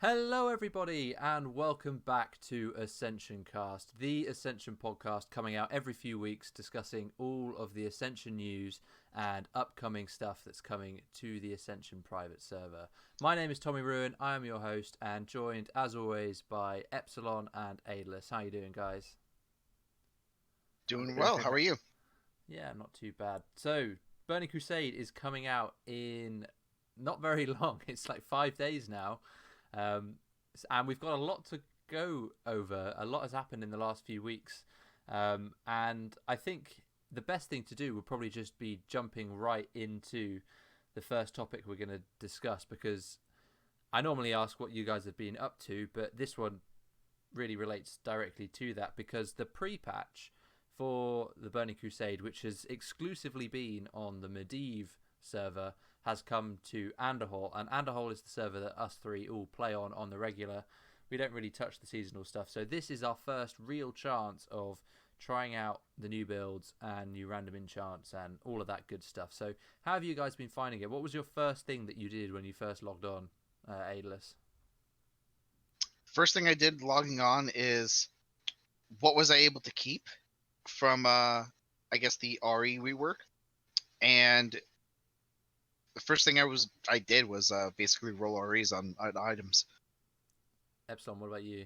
Hello, everybody, and welcome back to AscensionCast, the Ascension podcast coming out every few weeks discussing all of the Ascension news and upcoming stuff that's coming to the Ascension private server. My name is Tommyruin, I am your host, and joined, as always, by Epzilon and Aidalas. How you doing, guys? Doing well. How are you? Yeah, not too bad. So, Burning Crusade is coming out in not very long. It's like 5 days now. And we've got a lot to go over. A lot has happened in the last few weeks. And I think the best thing to do would probably just be jumping right into the first topic we're going to discuss, because I normally ask what you guys have been up to, but this one really relates directly to that, because the pre-patch for the Burning Crusade, which has exclusively been on the Medivh server, has come to Andorhal, and Andorhal is the server that us three all play on the regular. We don't really touch the seasonal stuff, so this is our first real chance of trying out the new builds and new random enchants and all of that good stuff. So how have you guys been finding it? What was your first thing that you did when you first logged on, Aidalas? First thing I did logging on is what was I able to keep from I guess the RE rework. And the first thing I did was basically roll REs on items. Epsilon, what about you?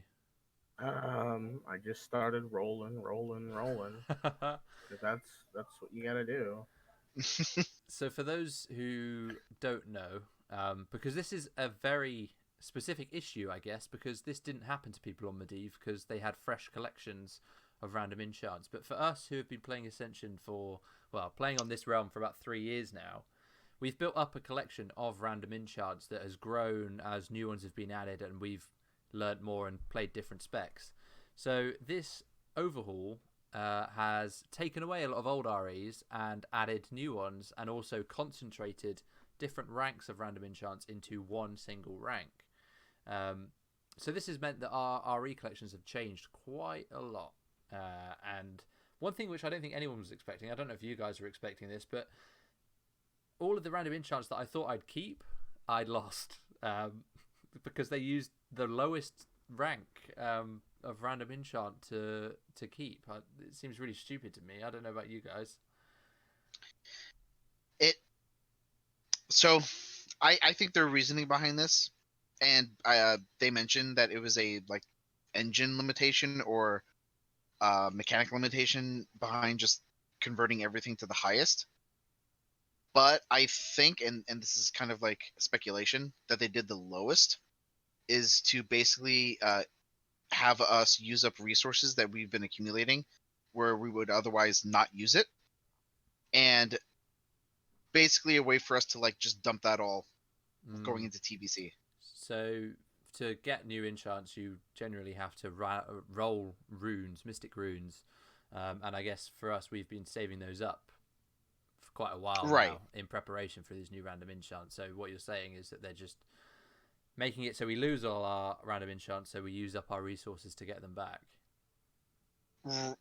I just started rolling. Because that's what you gotta do. So for those who don't know, because this is a very specific issue, I guess, because this didn't happen to people on Medivh because they had fresh collections of random enchants. But for us who have been playing Ascension playing on this realm for about 3 years now, we've built up a collection of random enchants that has grown as new ones have been added, and we've learnt more and played different specs. So this overhaul has taken away a lot of old REs and added new ones, and also concentrated different ranks of random enchants into one single rank. So this has meant that our RE collections have changed quite a lot. And one thing which I don't think anyone was expecting, I don't know if you guys were expecting this, but all of the random enchants that I thought I'd keep, I'd lost. Because they used the lowest rank of random enchant to keep. It seems really stupid to me. I don't know about you guys. So I think their reasoning behind this, and they mentioned that it was a engine limitation or mechanic limitation behind just converting everything to the highest. But I think, and this is kind of like speculation, that they did the lowest is to basically have us use up resources that we've been accumulating where we would otherwise not use it, and basically a way for us to just dump that all going into TBC. So to get new enchants, you generally have to roll runes, mystic runes, and I guess for us, we've been saving those up for quite a while now in preparation for these new random enchants. So what you're saying is that they're just making it so we lose all our random enchants, so we use up our resources to get them back.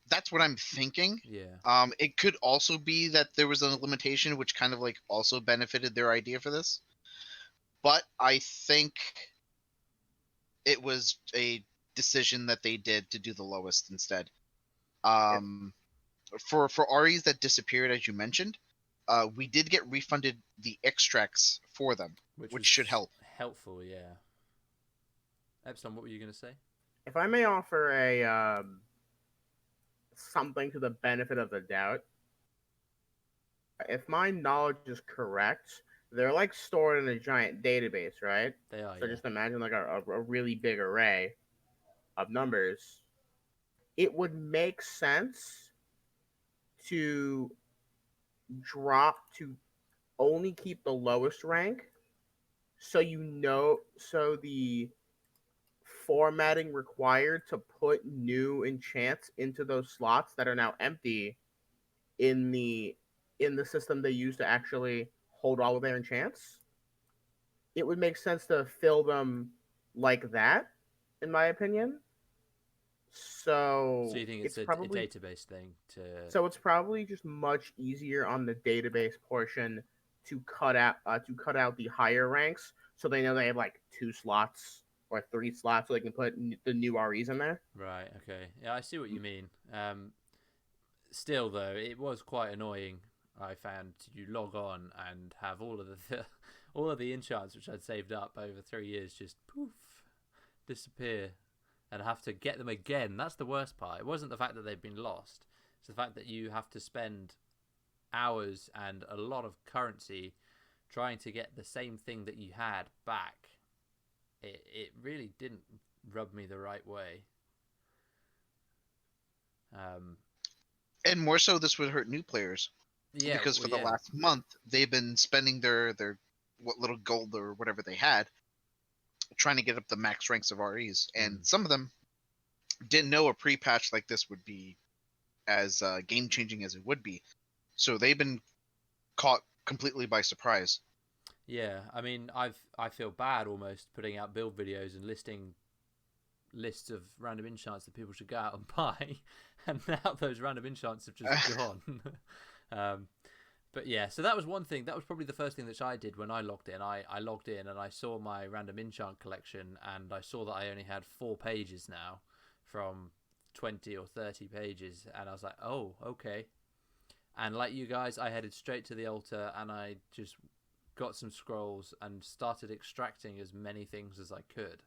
That's what I'm thinking. Yeah. It could also be that there was a limitation which kind of also benefited their idea for this. But I think it was a decision that they did to do the lowest instead. For REs that disappeared, as you mentioned, we did get refunded the extracts for them, which should help. Helpful, yeah. Epsilon, what were you going to say? If I may offer a something to the benefit of the doubt, if my knowledge is correct, they're stored in a giant database, right? They are. So yeah. Just imagine a really big array of numbers. It would make sense to drop to only keep the lowest rank, so the formatting required to put new enchants into those slots that are now empty in the system they use to actually hold all of their enchants, it would make sense to fill them like that, in my opinion. So you think it's probably a database thing to? So it's probably just much easier on the database portion to cut out the higher ranks, so they know they have 2 slots or 3 slots so they can put the new REs in there. Right. Okay. Yeah, I see what you mean. Still, though, it was quite annoying. I found to log on and have all of the all of the enchants which I'd saved up over 3 years just poof disappear, and have to get them again. That's the worst part. It wasn't the fact that they've been lost; it's the fact that you have to spend hours and a lot of currency trying to get the same thing that you had back. It really didn't rub me the right way. And more so, this would hurt new players. Yeah, because for the yeah. last month they've been spending their what little gold or whatever they had trying to get up the max ranks of REs, and some of them didn't know a pre-patch like this would be as game changing as it would be, so they've been caught completely by surprise. Yeah, I mean, I feel bad almost putting out build videos and listing lists of random enchants that people should go out and buy, and now those random enchants have just gone. But yeah, so that was one thing. That was probably the first thing that I did when I logged in. I logged in and I saw my random enchant collection, and I saw that I only had 4 pages now from 20 or 30 pages, and I was like, oh, okay. And like you guys, I headed straight to the altar and I just got some scrolls and started extracting as many things as I could.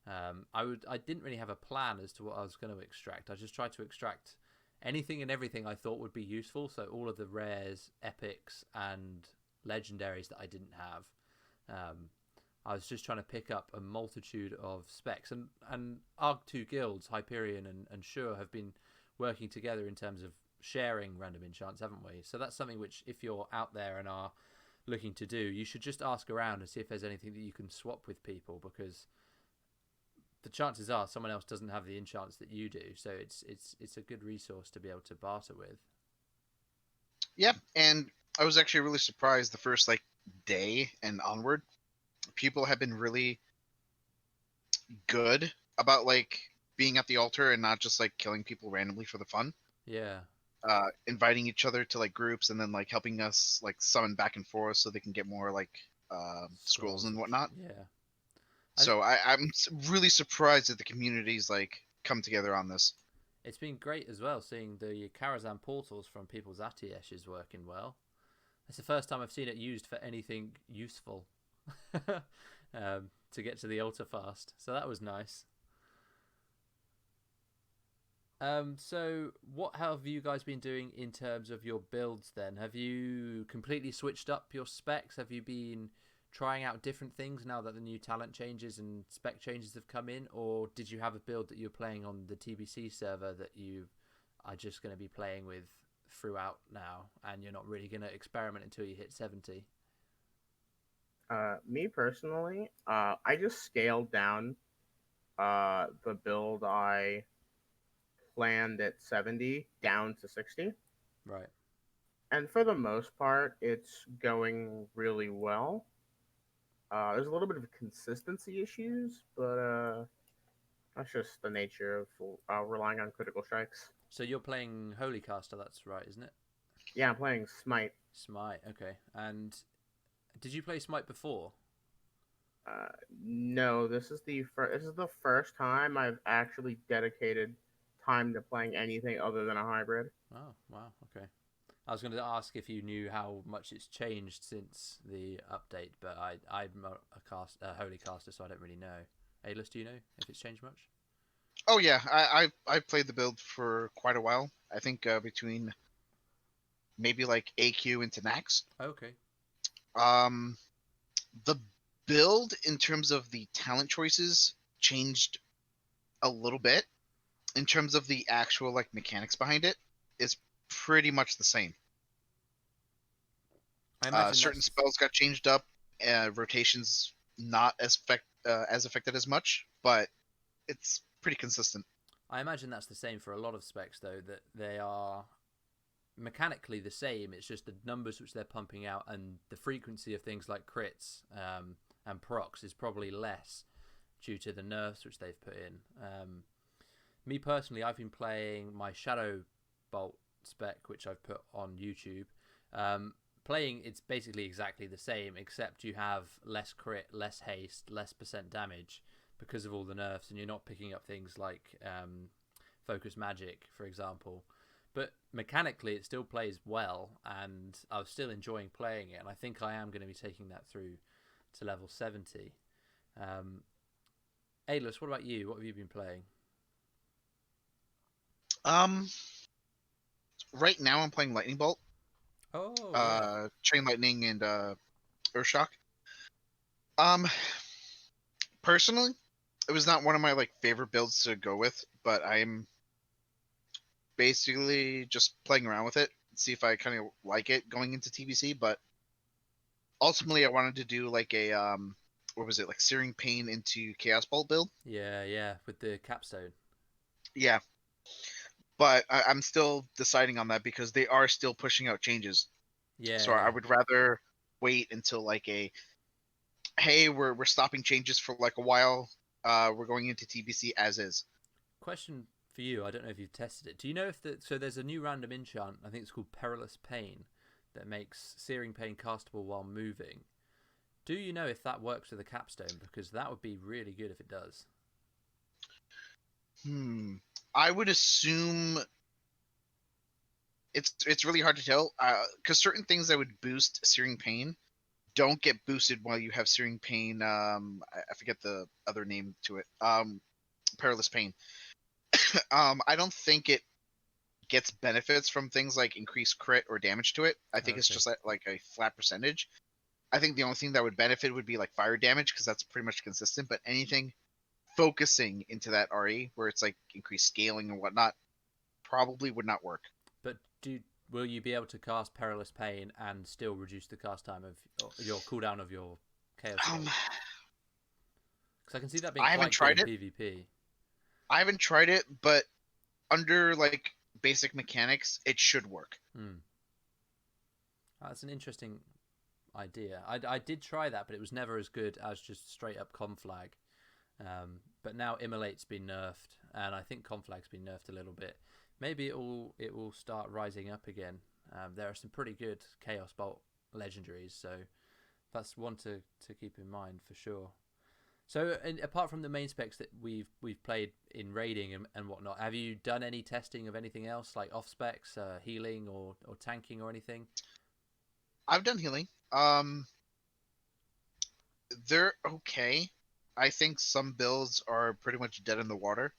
I didn't really have a plan as to what I was going to extract. I just tried to extract anything and everything I thought would be useful. So all of the rares, epics, and legendaries that I didn't have. I was just trying to pick up a multitude of specs. And our 2 guilds, Hyperion and Sure, have been working together in terms of sharing random enchants, haven't we? So that's something which, if you're out there and are looking to do, you should just ask around and see if there's anything that you can swap with people, because the chances are someone else doesn't have the enchants that you do, so it's a good resource to be able to barter with. Yeah, and I was actually really surprised the first day and onward. People have been really good about being at the altar and not just killing people randomly for the fun. Yeah. Inviting each other to groups, and then helping us summon back and forth so they can get more scrolls and whatnot. Yeah. So I'm really surprised that the community's come together on this. It's been great as well seeing the Karazhan portals from people's Atieshes working well. It's the first time I've seen it used for anything useful to get to the altar fast. So that was nice. So what have you guys been doing in terms of your builds then? Have you completely switched up your specs? Have you been trying out different things now that the new talent changes and spec changes have come in? Or did you have a build that you're playing on the TBC server that you are just going to be playing with throughout now, and you're not really going to experiment until you hit 70? Me personally, I just scaled down the build I planned at 70 down to 60. Right. And for the most part, it's going really well. There's a little bit of consistency issues, but that's just the nature of relying on critical strikes. So you're playing Holy Caster, that's right, isn't it? Yeah, I'm playing Smite. Smite, okay. And did you play Smite before? No, this is the first time I've actually dedicated time to playing anything other than a hybrid. Oh, wow, okay. I was going to ask if you knew how much it's changed since the update, but I'm a Holy Caster, so I don't really know. Aidalas, do you know if it's changed much? Oh yeah, I've played the build for quite a while. I think between maybe AQ into Nax. Okay. The build in terms of the talent choices changed a little bit. In terms of the actual mechanics behind it, is pretty much the same. I imagine certain spells got changed up. Rotations not as affected as much, but it's pretty consistent. I imagine that's the same for a lot of specs, though, that they are mechanically the same. It's just the numbers which they're pumping out and the frequency of things like crits and procs is probably less due to the nerfs which they've put in. Me personally, I've been playing my Shadow Bolt spec, which I've put on YouTube. It's basically exactly the same, except you have less crit, less haste, less % damage, because of all the nerfs, and you're not picking up things like focus magic, for example. But mechanically, it still plays well, and I was still enjoying playing it. And I think I am going to be taking that through to level 70. Aidalas, what about you? What have you been playing? Right now I'm playing Lightning Bolt, Oh, Chain Lightning, and Earthshock. Um, Personally, it was not one of my like favorite builds to go with, but I'm basically just playing around with it, see if I kind of like it going into TBC. But ultimately, I wanted to do like a what was it, like Searing Pain into Chaos Bolt build. yeah, with the capstone. Yeah, but I'm still deciding on that because they are still pushing out changes. Yeah, So yeah. I would rather wait until like hey, we're stopping changes for like a while. We're going into TBC as is. Question for you. I don't know if you've tested it. Do you know if so there's a new random enchant, I think it's called Perilous Pain, that makes Searing Pain castable while moving. Do you know if that works with a capstone? Because that would be really good if it does. I would assume it's really hard to tell because certain things that would boost Searing Pain don't get boosted while you have Searing Pain. I forget the other name to it. Perilous Pain. I don't think it gets benefits from things like increased crit or damage to it. I think it's Okay. just like a flat percentage. I think the only thing that would benefit would be like fire damage because that's pretty much consistent. But anything focusing into that RE where it's like increased scaling and whatnot probably would not work. But will you be able to cast Perilous Pain and still reduce the cast time of your cooldown of your Chaos Bolt? Because I can see that being I haven't quite tried good it. in PvP. I haven't tried it, but under like basic mechanics, it should work. That's an interesting idea. I did try that, but it was never as good as just straight up Conflag. But now Immolate's been nerfed, and I think Conflag's been nerfed a little bit. Maybe it will start rising up again. There are some pretty good Chaos Bolt legendaries, so that's one to keep in mind for sure. So, apart from the main specs that we've played in raiding and whatnot, have you done any testing of anything else, like off specs, healing or tanking or anything? I've done healing. They're okay. I think some builds are pretty much dead in the water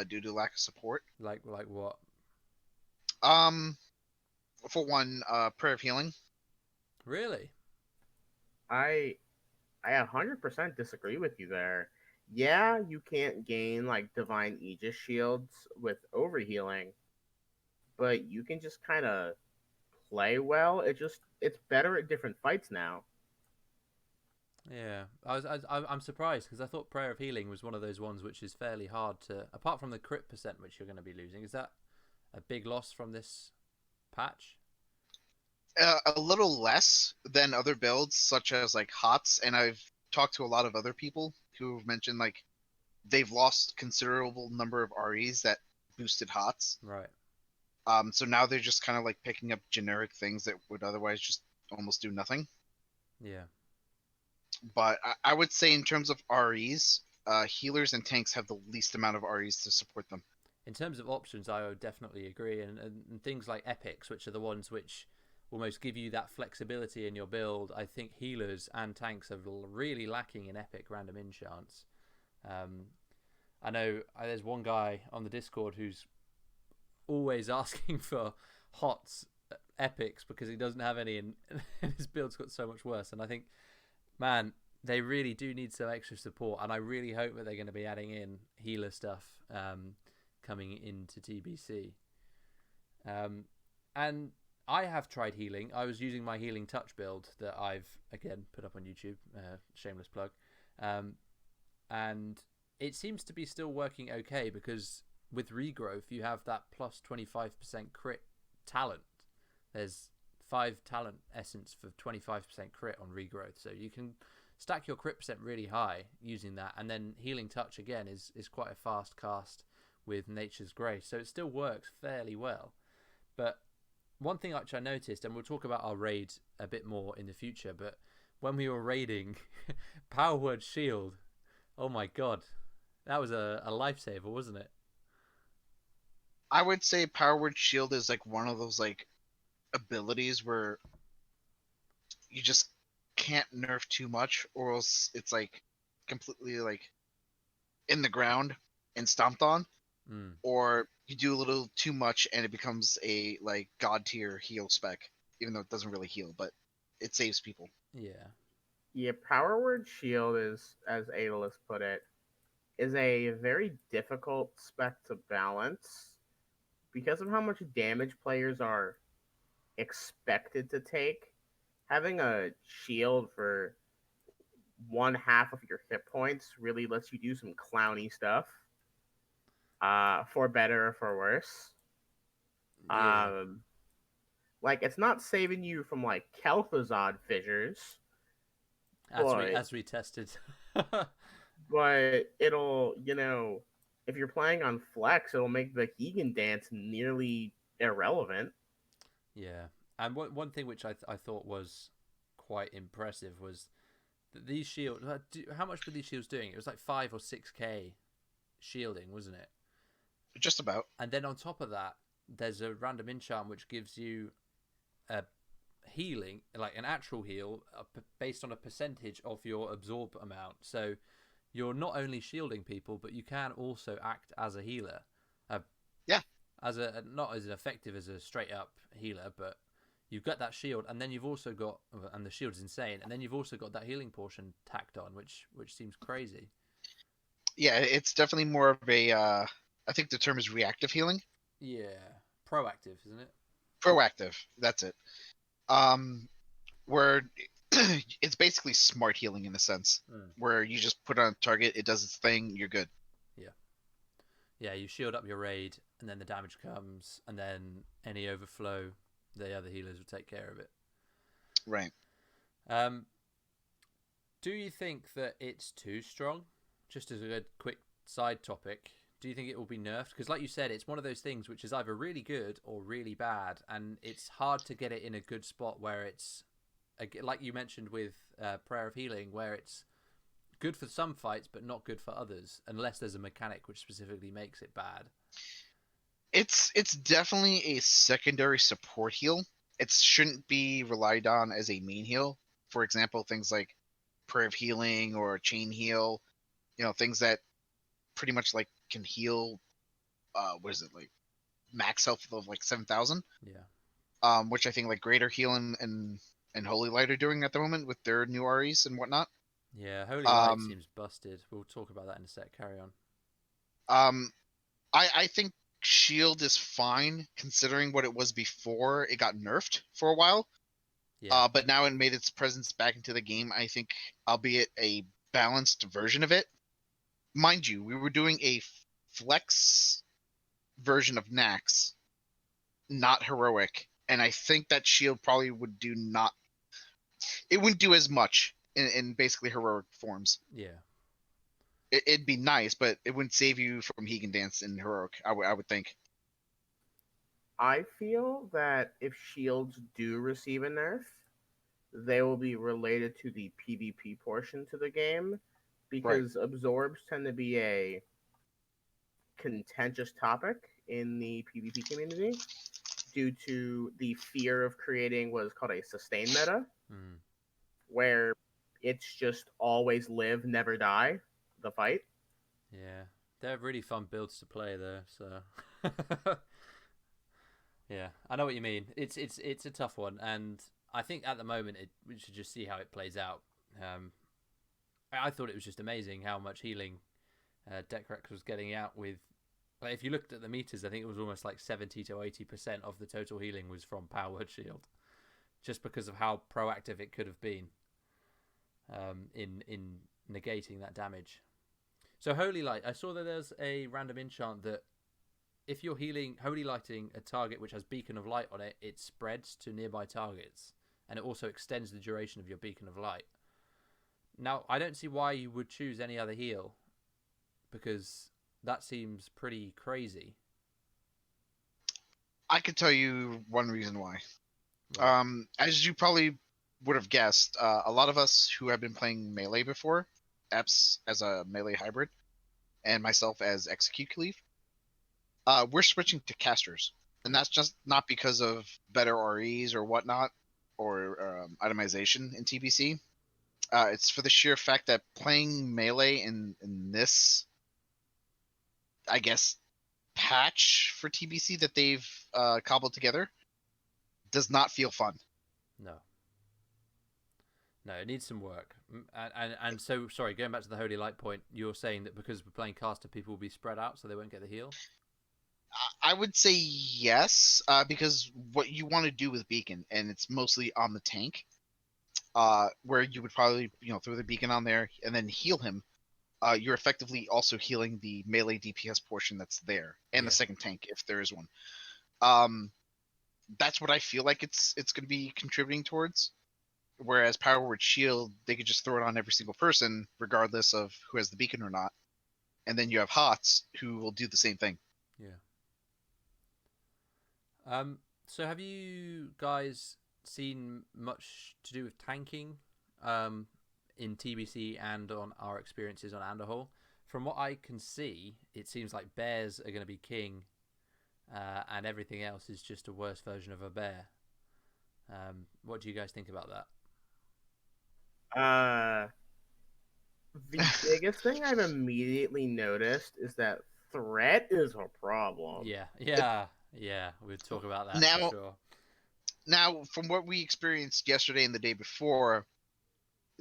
due to lack of support. Like what? Um, for one, Prayer of Healing. Really? I 100% disagree with you there. Yeah, you can't gain like Divine Aegis shields with overhealing, but you can just kind of play well. It's better at different fights now. Yeah, I'm surprised because I thought Prayer of Healing was one of those ones which is fairly hard to. Apart from the crit percent which you're going to be losing, is that a big loss from this patch? A little less than other builds, such as like HOTS, and I've talked to a lot of other people who have mentioned like they've lost considerable number of REs that boosted HOTS. Right. So now they're just kind of like picking up generic things that would otherwise just almost do nothing. Yeah. But I would say in terms of REs, healers and tanks have the least amount of REs to support them. In terms of options, I would definitely agree, and things like epics, which are the ones which almost give you that flexibility in your build. I think healers and tanks are really lacking in epic random enchants. I know there's one guy on the Discord who's always asking for HOTS epics because he doesn't have any, and his build's got so much worse. And I think, man, they really do need some extra support, and I really hope that they're going to be adding in healer stuff coming into TBC. And I have tried healing. I was using my healing touch build that I've again put up on YouTube. Shameless plug. And it seems to be still working okay because with regrowth you have that plus 25% crit talent. There's 5 talent essence for 25% crit on regrowth, so you can stack your crit percent really high using that. And then healing touch again is quite a fast cast with Nature's Grace, so it still works fairly well. But one thing which I noticed, and we'll talk about our raid a bit more in the future, but when we were raiding, Power Word Shield Oh my god, that was a lifesaver, wasn't it? I would say Power Word Shield is like one of those like abilities where you just can't nerf too much, or else it's like completely like in the ground and stomped on, Mm, or you do a little too much and it becomes a like god tier heal spec, even though it doesn't really heal, but it saves people. yeah. Yeah, Power Word Shield is, as Aidalas put it, is a very difficult spec to balance because of how much damage players are expected to take. Having a shield for one half of your hit points really lets you do some clowny stuff, for better or for worse. Yeah. Um, like it's not saving you from like Kel'Thuzad fissures, As we but as we tested. it'll, if you're playing on flex, it'll make the Hegan dance nearly irrelevant. Yeah. And one thing which I thought was quite impressive was that these shields. How much were these shields doing? It was like 5 or 6k shielding, wasn't it? Just about. And then on top of that, there's a random enchant which gives you a healing, like an actual heal, based on a percentage of your absorb amount. So you're not only shielding people, but you can also act as a healer. Uh, Yeah. As a not as effective as a straight up healer, but you've got that shield, and then you've also got, and the shield's insane, and then you've also got that healing portion tacked on, which seems crazy. Yeah, it's definitely more of a I think the term is reactive healing. Yeah, proactive, isn't it? Proactive, that's it. Where it's basically smart healing in a sense, where you just put on a target, it does its thing, you're good. Yeah, you shield up your raid, and then the damage comes, and then any overflow, the other healers will take care of it. Right. Do you think that it's too strong? Just as a quick side topic, do you think it will be nerfed? Because like you said, it's one of those things which is either really good or really bad, and it's hard to get it in a good spot where it's, like you mentioned with Prayer of Healing, where it's good for some fights but not good for others, unless there's a mechanic which specifically makes it bad. It's definitely a secondary support heal. It shouldn't be relied on as a main heal. For example, things like Prayer of Healing or Chain Heal, things that pretty much like can heal what is it, like max health of like 7,000. Yeah. Which I think like Greater Heal and Holy Light are doing at the moment with their new REs and whatnot. Yeah, Holy Light seems busted. We'll talk about that in a sec. Carry on. I think Shield is fine considering what it was before it got nerfed for a while. Yeah. But now it made its presence back into the game. I think, albeit a balanced version of it. Mind you, we were doing a flex version of Nax, not heroic, and I think that Shield probably would do not. It wouldn't do as much in basically heroic forms. Yeah. It'd be nice, but it wouldn't save you from Hegan Dance in heroic. I would think. I feel that if shields do receive a nerf, they will be related to the PvP portion to the game, because absorbs tend to be a contentious topic in the PvP community due to the fear of creating what is called a sustain meta, where it's just always live, never die, the fight. Yeah, they're really fun builds to play though. So yeah, I know what you mean. It's a tough one, and I think at the moment we should just see how it plays out. I thought it was just amazing how much healing Decrex was getting out with. Like, if you looked at the meters, I think it was almost like 70 to 80% of the total healing was from Power Word Shield, just because of how proactive it could have been in negating that damage. So Holy Light, I saw that there's a random enchant that if you're healing, Holy Lighting a target which has Beacon of Light on it, it spreads to nearby targets, and it also extends the duration of your Beacon of Light. Now, I don't see why you would choose any other heal, because that seems pretty crazy. I could tell you one reason why. Right. As you probably would have guessed, a lot of us who have been playing Melee before Eps as a melee hybrid, and myself as Execute Cleave, we're switching to casters, and that's just not because of better REs or whatnot, or itemization in TBC. It's for the sheer fact that playing melee in this, I guess, patch for TBC that they've cobbled together does not feel fun. No. No, it needs some work. And so, sorry, going back to the Holy Light point, you're saying that because we're playing caster, people will be spread out so they won't get the heal? I would say yes, because what you want to do with Beacon, and it's mostly on the tank, where you would probably throw the Beacon on there and then heal him. You're effectively also healing the melee DPS portion that's there, and the second tank if there is one. That's what I feel like it's going to be contributing towards. Whereas Power Word Shield, they could just throw it on every single person, regardless of who has the beacon or not. And then you have HOTS, who will do the same thing. Yeah. So have you guys seen much to do with tanking in TBC and on our experiences on Andorhal? From what I can see, it seems like bears are going to be king, and everything else is just a worse version of a bear. What do you guys think about that? The biggest thing I've immediately noticed is that threat is a problem. Yeah. We'll talk about that now, for sure. Now, from what we experienced yesterday and the day before,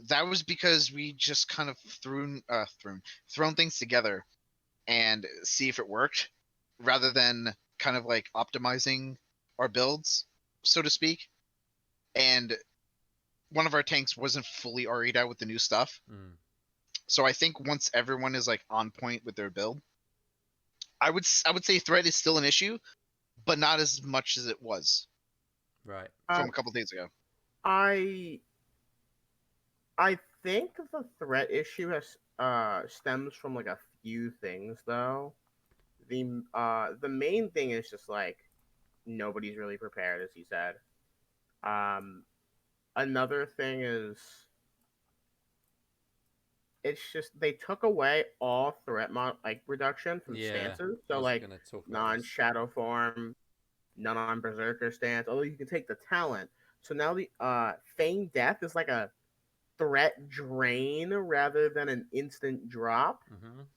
that was because we just kind of thrown things together and see if it worked, rather than kind of like optimizing our builds, so to speak. And one of our tanks wasn't fully RE'd out with the new stuff. So I think once everyone is like on point with their build, I would say threat is still an issue, but not as much as it was. Right. From a couple days ago. I think the threat issue has stems from like a few things though. The main thing is just like nobody's really prepared, as you said. Another thing is it's just they took away all threat reduction from stances. So like non-shadow form, none on berserker stance. Although you can take the talent. So now the feign death is like a threat drain rather than an instant drop.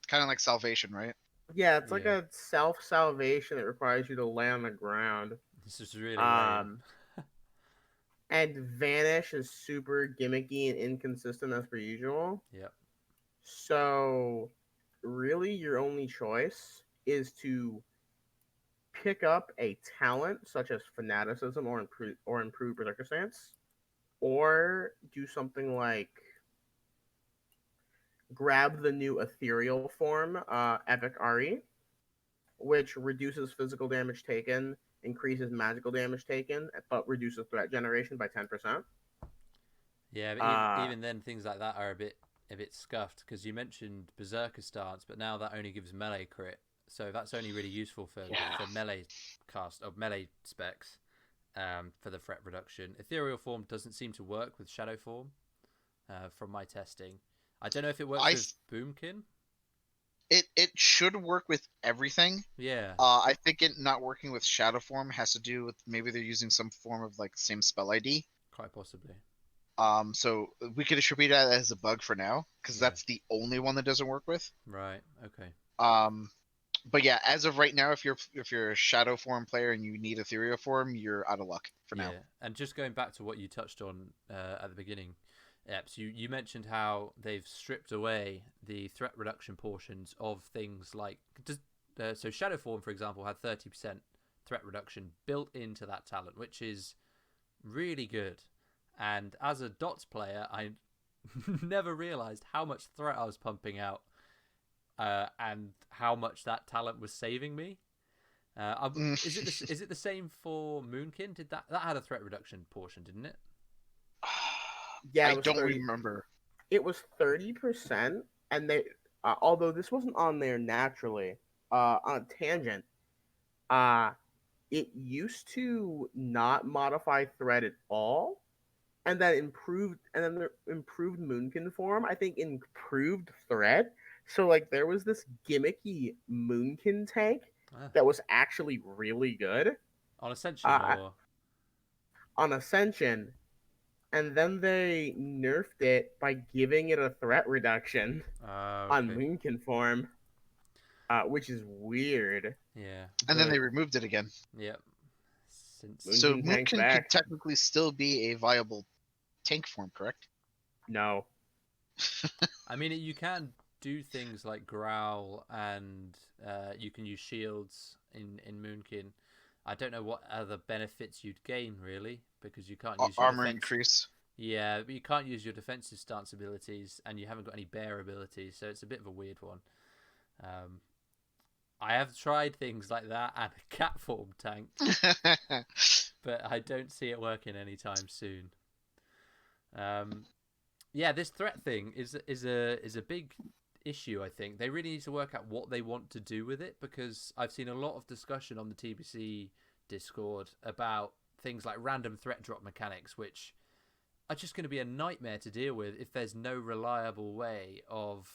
Kind of like salvation, right? Yeah, it's like a self-salvation that requires you to lay on the ground. This is really lame. And vanish is super gimmicky and inconsistent as per usual. Yep. So really your only choice is to pick up a talent such as fanaticism or improve berserker stance, or do something like grab the new ethereal form, Epic RE, which reduces physical damage taken, increases magical damage taken, but reduces threat generation by 10%. Yeah, but even then, things like that are a bit scuffed, because you mentioned berserker stance, but now that only gives melee crit, so that's only really useful for melee cast of melee specs. For the threat reduction, ethereal form doesn't seem to work with shadow form. From my testing, I don't know if it works with Boomkin. It should work with everything. Yeah. I think it not working with shadow form has to do with maybe they're using some form of like same spell ID. Quite possibly. So we could attribute that as a bug for now, because that's the only one that doesn't work with. Right. Okay. But yeah, as of right now, if you're a shadow form player and you need ethereal form, you're out of luck for now. And just going back to what you touched on at the beginning, Eps, you mentioned how they've stripped away the threat reduction portions of things like so shadow form, for example, had 30% threat reduction built into that talent, which is really good. And as a dots player, I never realized how much threat I was pumping out. And how much that talent was saving me. Is it the same for Moonkin? Did that had a threat reduction portion, didn't it? Yeah, I don't remember. It was 30%, and they although this wasn't on there naturally, on a tangent, it used to not modify threat at all, and then the improved Moonkin form, I think improved threat. So like there was this gimmicky Moonkin tank Ah, that was actually really good on Ascension uh, or on Ascension, and then they nerfed it by giving it a threat reduction on okay, Moonkin form, which is weird. yeah, And then But they removed it again. yep. Since So Moonkin tank's Moonkin could back. technically still be a viable tank form, correct? No, I mean, you can do things like growl, and you can use shields in Moonkin. I don't know what other benefits you'd gain really, because you can't use your Armor defense. increase. Yeah, but you can't use your defensive stance abilities, and you haven't got any bear abilities, so it's a bit of a weird one. Um, I have tried things like that and a cat form tank, but I don't see it working anytime soon. Um, yeah, this threat thing is a big issue. I think they really need to work out what they want to do with it, because I've seen a lot of discussion on the TBC Discord about things like random threat drop mechanics, which are just going to be a nightmare to deal with if there's no reliable way of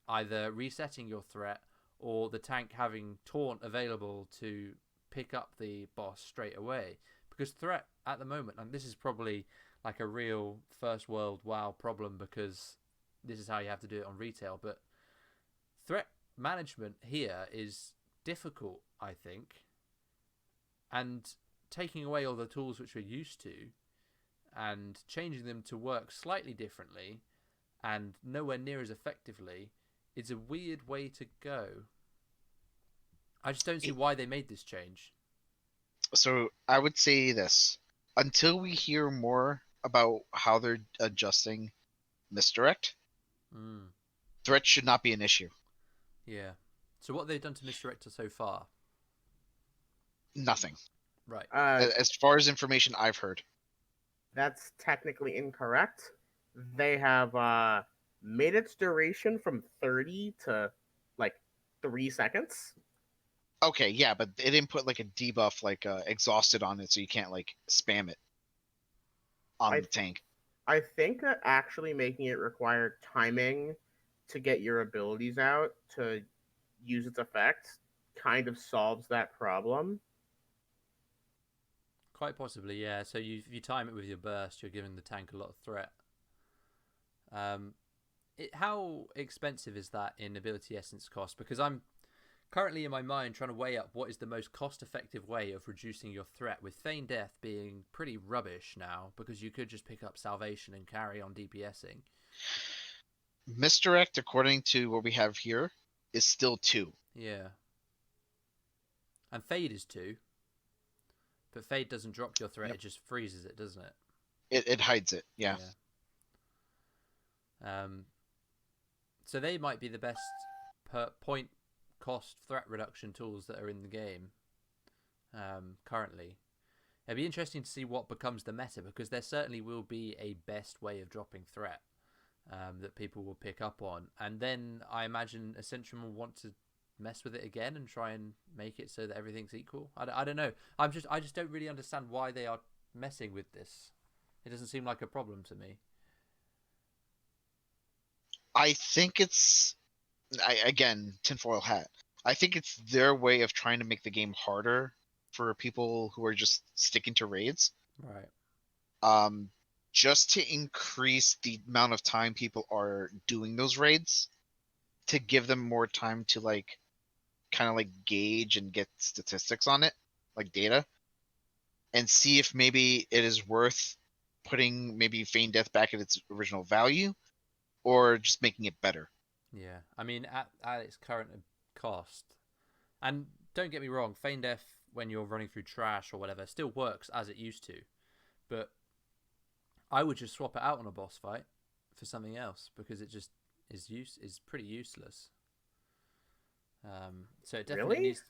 either resetting your threat or the tank having taunt available to pick up the boss straight away. Because threat at the moment, and this is probably like a real first world WoW problem, because this is how you have to do it on retail, but threat management here is difficult, I think, and taking away all the tools which we're used to and changing them to work slightly differently and nowhere near as effectively is a weird way to go. I just don't see why they made this change. So I would say this. Until we hear more about how they're adjusting misdirect, Mm, threat should not be an issue. yeah. So what they've done to Misdirector so far? Nothing. Right. As far as information I've heard. that's technically incorrect. They have made its duration from 30 to like 3 seconds. Okay, yeah, but they didn't put like a debuff like exhausted on it, so you can't like spam it on I the tank. I think that actually making it require timing to get your abilities out to use its effects kind of solves that problem. Quite possibly, yeah. So if you time it with your burst, you're giving the tank a lot of threat. Um, how expensive is that in ability essence cost? Because I'm currently in my mind trying to weigh up what is the most cost-effective way of reducing your threat, with Feign Death being pretty rubbish now, because you could just pick up Salvation and carry on DPSing. Misdirect, according to what we have here, is still 2. Yeah. And Fade is 2. But Fade doesn't drop your threat, Yep. it just freezes it, doesn't it? It hides it, yeah. So they might be the best per point cost threat reduction tools that are in the game currently. It'd be interesting to see what becomes the meta, because there certainly will be a best way of dropping threat that people will pick up on, and then I imagine Ascension will want to mess with it again and try and make it so that everything's equal. I don't know. I just don't really understand why they are messing with this. It doesn't seem like a problem to me. I think it's again, tinfoil hat. I think it's their way of trying to make the game harder for people who are just sticking to raids. Right. Um, just to increase the amount of time people are doing those raids, to give them more time to like kind of like gauge and get statistics on it, like data, and see if maybe it is worth putting maybe Feign Death back at its original value, or just making it better. Yeah. I mean, at its current cost, and don't get me wrong, Feign Death when you're running through trash or whatever still works as it used to, but I would just swap it out on a boss fight for something else, because it just is pretty useless. So it definitely Really? needs.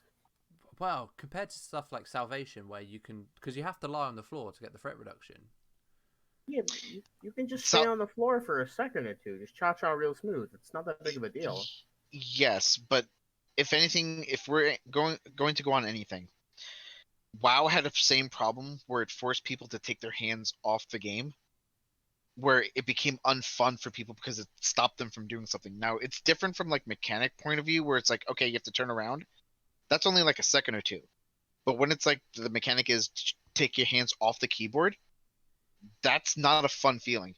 Well, compared to stuff like Salvation, where you can, because you have to lie on the floor to get the threat reduction. Yeah, you can just So stay on the floor for a second or two. Just cha-cha real smooth. It's not that big of a deal. yes, but if anything, if we're going to go on anything, WoW had the same problem where it forced people to take their hands off the game where it became unfun for people because it stopped them from doing something. Now it's different from like mechanic point of view where it's like, okay, you have to turn around. That's only like a second or two. But when it's like the mechanic is take your hands off the keyboard, that's not a fun feeling.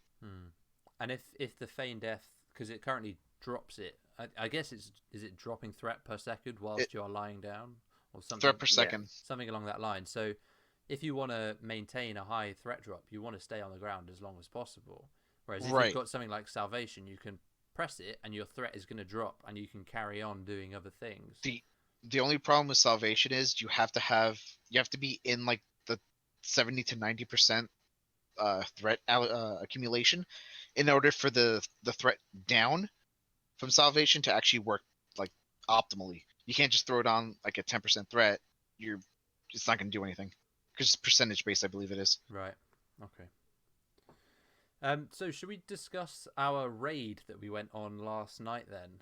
And if the feign death, because it currently drops it, I guess is it dropping threat per second whilst you are lying down or something? Threat per second. Something along that line. So if you want to maintain a high threat drop, you want to stay on the ground as long as possible. Whereas if you've got something like Salvation, you can press it and your threat is going to drop and you can carry on doing other things. The only problem with Salvation is you have to be in like the 70 to 90% threat accumulation in order for the threat down from Salvation to actually work like optimally. You can't just throw it on like a 10% threat. It's not going to do anything because it's percentage based, I believe it is. Right. Okay. So should we discuss our raid that we went on last night then?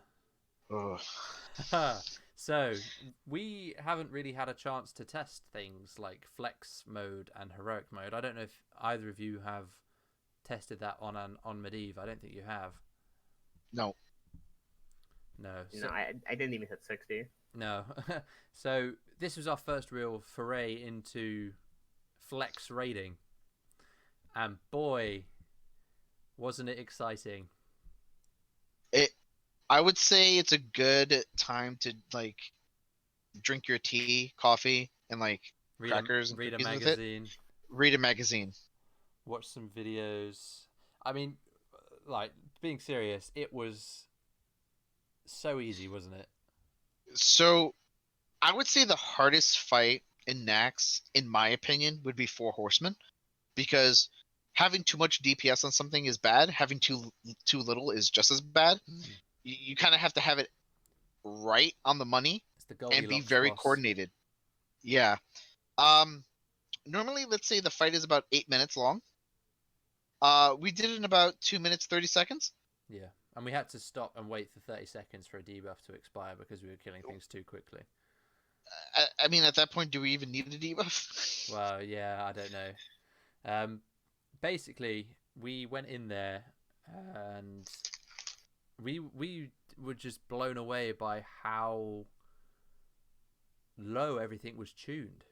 So we haven't really had a chance to test things like flex mode and heroic mode. I don't know if either of you have tested that on Medivh. I don't think you have. No. No, I didn't even hit 60. No. So this was our first real foray into flex raiding. And boy, wasn't it exciting. I would say it's a good time to like drink your tea, coffee, and like crackers and read a cookies magazine. With it. Read a magazine. Watch some videos. I mean, like, being serious, it was so easy, wasn't it? So, I would say the hardest fight in Nax, in my opinion, would be 4 Horsemen, because having too much DPS on something is bad. Having too little is just as bad. You kind of have to have it right on the money and be very coordinated. Yeah. Normally, let's say the fight is about 8 minutes long. We did it in about 2 minutes 30 seconds. Yeah, and we had to stop and wait for 30 seconds for a debuff to expire because we were killing things too quickly. I mean, at that point, do we even need a debuff? Well, yeah, I don't know. Basically, we went in there and we were just blown away by how low everything was tuned.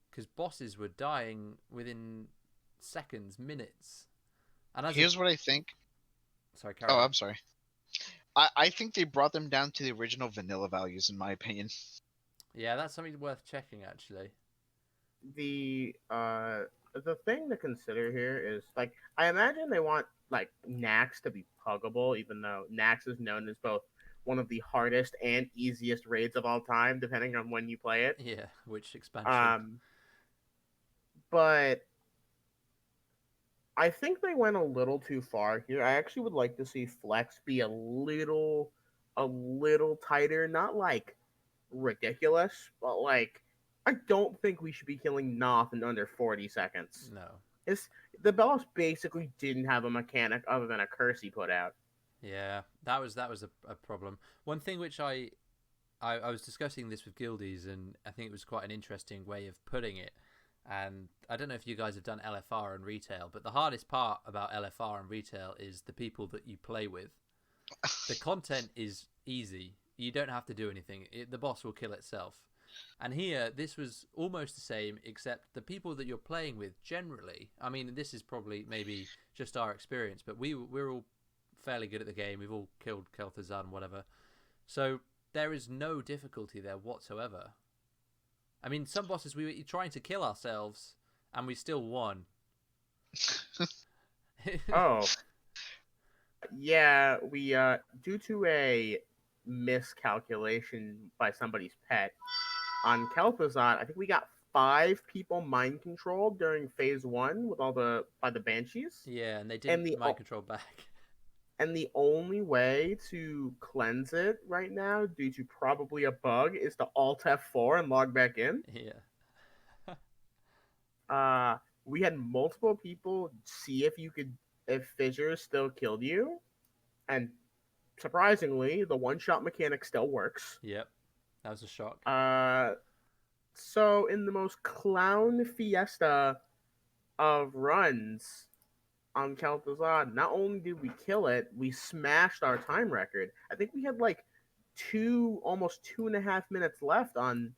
Because bosses were dying within seconds, minutes. And here's what I think. Sorry, Carol. I'm sorry. I think they brought them down to the original vanilla values, in my opinion. Yeah, that's something worth checking, actually. The thing to consider here is, like, I imagine they want, like, Nax to be puggable, even though Nax is known as both one of the hardest and easiest raids of all time, depending on when you play it. Yeah, which expansion. But I think they went a little too far here. I actually would like to see Flex be a little tighter, not like ridiculous, but like I don't think we should be killing Noth in under 40 seconds. No. The boss basically didn't have a mechanic other than a curse he put out. Yeah, that was a problem. One thing which I was discussing this with guildies, and I think it was quite an interesting way of putting it. And I don't know if you guys have done LFR and retail, but the hardest part about LFR and retail is the people that you play with. The content is easy. You don't have to do anything. The boss will kill itself. And here, this was almost the same, except the people that you're playing with generally, I mean, this is probably maybe just our experience, but we're all fairly good at the game. We've all killed Kel'Thuzad and whatever. So there is no difficulty there whatsoever. I mean, some bosses we were trying to kill ourselves, and we still won. Oh. Yeah, we, due to a miscalculation by somebody's pet, on Kel'Thuzad, I think we got 5 people mind controlled during phase 1 by the Banshees. Yeah, and they didn't mind control back. And the only way to cleanse it right now, due to probably a bug, is to Alt F4 and log back in. Yeah. We had multiple people see if fissures still killed you, and surprisingly, the one-shot mechanic still works. Yep, that was a shock. So in the most clown fiesta of runs, on Kel'Thuzad, not only did we kill it, we smashed our time record. I think we had like almost 2.5 minutes left on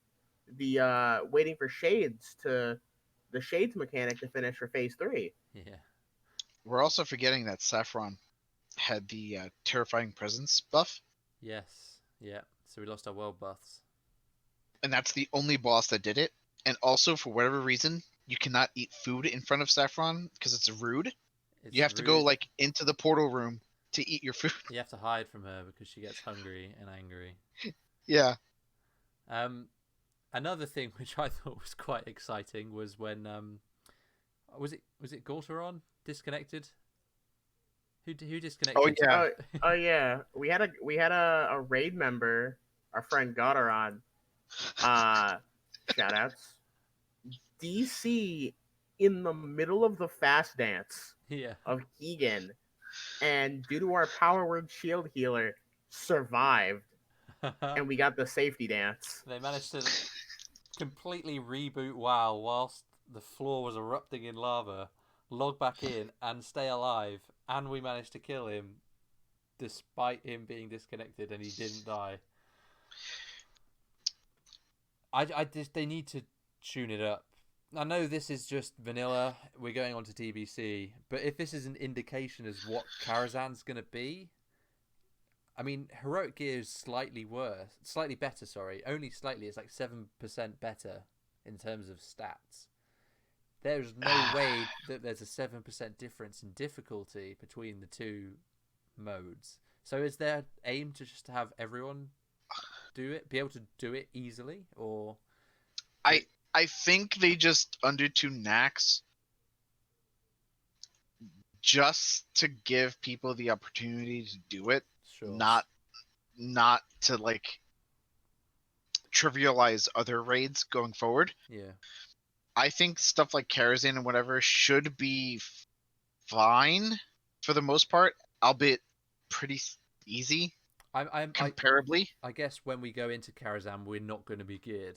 the waiting for the shades mechanic to finish for phase 3. Yeah. We're also forgetting that Saffron had the terrifying presence buff, Yes. Yeah. So we lost our world buffs. and that's the only boss that did it. And also, for whatever reason, you cannot eat food in front of Saffron because it's rude. It's You have to go rude. like into the portal room to eat your food. You have to hide from her because she gets hungry and angry. Yeah. Another thing which I thought was quite exciting was when was it Galteron disconnected? Who disconnected? Oh yeah. Oh yeah, we had a raid member, our friend Godaron. Shoutouts. DC in the middle of the fast dance Yeah. of Keegan, and due to our power word shield healer, survived, and we got the safety dance. They managed to completely reboot WoW whilst the floor was erupting in lava, log back in and stay alive, and we managed to kill him despite him being disconnected and he didn't die. I just, they need to tune it up. I know this is just vanilla, we're going on to TBC, but if this is an indication as what Karazhan's going to be, I mean, heroic gear is slightly better, only slightly. It's like 7% better in terms of stats. There's no way that there's a 7% difference in difficulty between the two modes. So is their aim to just have everyone be able to do it easily, or? I think they just undertuned Nax just to give people the opportunity to do it, Sure. not to like trivialize other raids going forward. Yeah. I think stuff like Karazhan and whatever should be fine for the most part, albeit pretty easy comparably. I guess when we go into Karazhan, we're not going to be geared.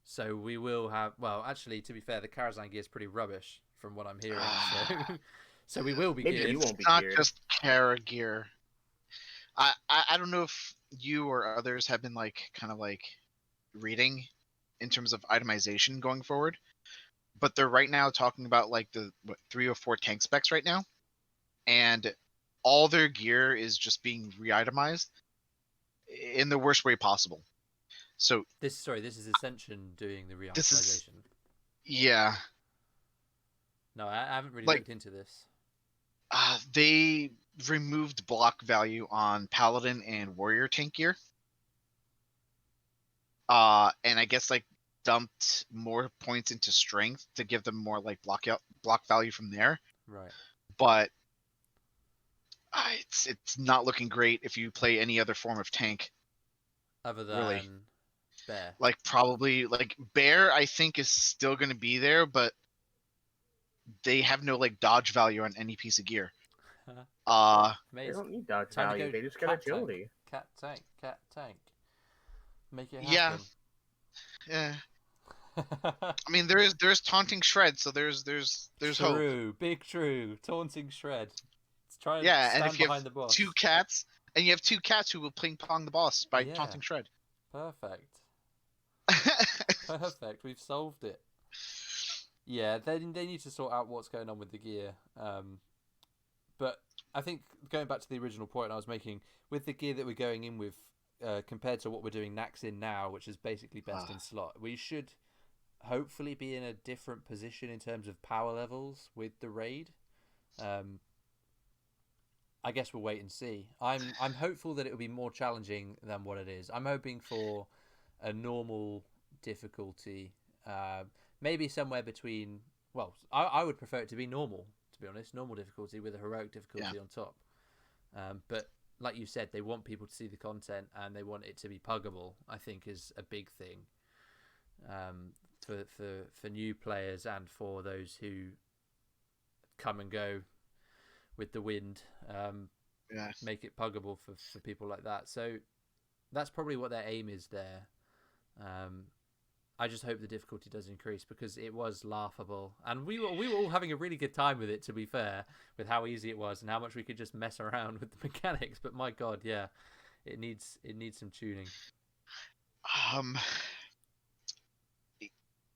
So we will have... Well, actually, to be fair, the Karazhan gear is pretty rubbish from what I'm hearing. So we will be Maybe geared. you won't be Not geared. just Kara gear. I don't know if you or others have been like kind of like reading in terms of itemization going forward, but they're right now talking about like the 3 or 4 tank specs right now, and all their gear is just being re-itemized in the worst way possible. So this is Ascension doing the re-itemization. Yeah. No, I haven't really Like, looked into this. They removed block value on Paladin and Warrior tank gear. And I guess like dumped more points into Strength to give them more like block value from there. Right. But it's not looking great if you play any other form of tank. Other than really. Bear. Like probably like Bear, I think is still going to be there, but they have no like dodge value on any piece of gear. They don't need dodge Time to value. go They just get cat agility. Cat tank. Make it Yeah. happen. Yeah. I mean, there's taunting shred, so there's hope. True, big true, taunting shred. Let's try and Yeah, stand and if you behind have the boss. two cats, and you have 2 cats who will ping pong the boss by Yeah. taunting shred. Perfect. Perfect. We've solved it. Yeah, they need to sort out what's going on with the gear. But I think going back to the original point I was making, with the gear that we're going in with, compared to what we're doing Nax in now, which is basically best in slot, we should hopefully be in a different position in terms of power levels with the raid. I guess we'll wait and see. I'm hopeful that it will be more challenging than what it is. I'm hoping for a normal difficulty, maybe somewhere between. Well, I would prefer it to be normal, to be honest, normal difficulty with a heroic difficulty on top. But like you said, they want people to see the content and they want it to be puggable. I think is a big thing for new players and for those who come and go with the wind. Make it puggable for people like that. So that's probably what their aim is there. I just hope the difficulty does increase, because it was laughable, and we were all having a really good time with it. To be fair, with how easy it was and how much we could just mess around with the mechanics. But my God, yeah, it needs some tuning.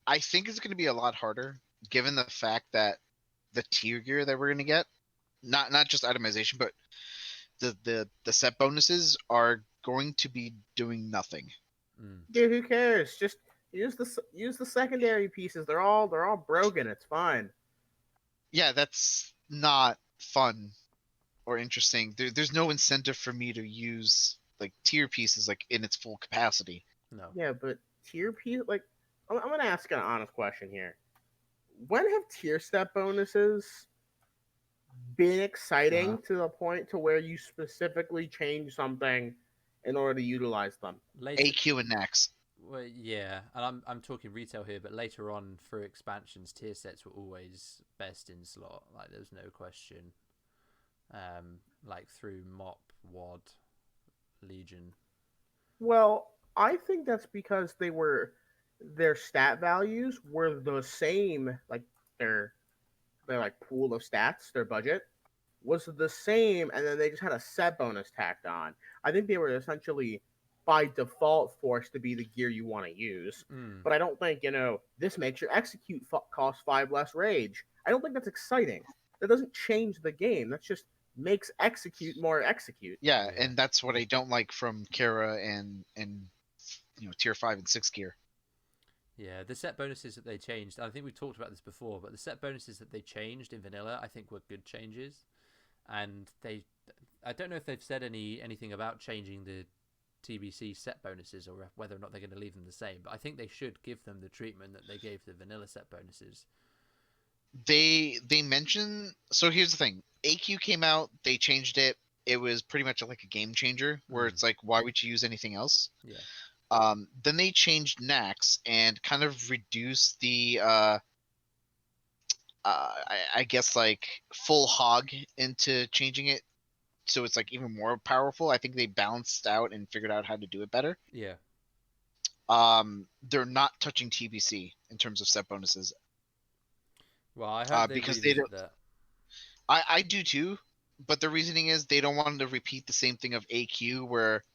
I think it's going to be a lot harder, given the fact that the tier gear that we're going to get, not just itemization, but the set bonuses are going to be doing nothing. Dude, who cares? Just use the secondary pieces. They're all broken. It's fine. Yeah, that's not fun or interesting. There's no incentive for me to use like tier pieces like in its full capacity. No. Yeah, but tier piece, like, I'm gonna ask an honest question here. When have tier step bonuses been exciting to the point to where you specifically change something in order to utilize them? Later, AQ and Nax. well, yeah, and I'm talking retail here, but later on through expansions, tier sets were always best in slot. Like, there's no question. Like through Mop, WOD, Legion. Well, I think that's because their stat values were the same, like their like pool of stats, their budget was the same, and then they just had a set bonus tacked on. I think they were essentially by default forced to be the gear you want to use. But I don't think, this makes your execute cost 5 less rage. I don't think that's exciting. That doesn't change the game. That just makes execute more execute. Yeah, and that's what I don't like from Kara and tier 5 and 6 gear. Yeah, the set bonuses that they changed, I think we've talked about this before, but the set bonuses that they changed in vanilla, I think were good changes. And I don't know if they've said anything about changing the TBC set bonuses, or whether or not they're going to leave them the same, but I think they should give them the treatment that they gave the vanilla set bonuses. They mention, so here's the thing. AQ came out, they changed it. It was pretty much like a game changer, where it's like, why would you use anything else? Yeah. Then they changed Nax and kind of reduced the I guess like full hog into changing it, so it's like even more powerful. I think they balanced out and figured out how to do it better. Yeah. They're not touching TBC in terms of set bonuses. Well, I hope they because revisit that. I do too, but the reasoning is they don't want to repeat the same thing of AQ, where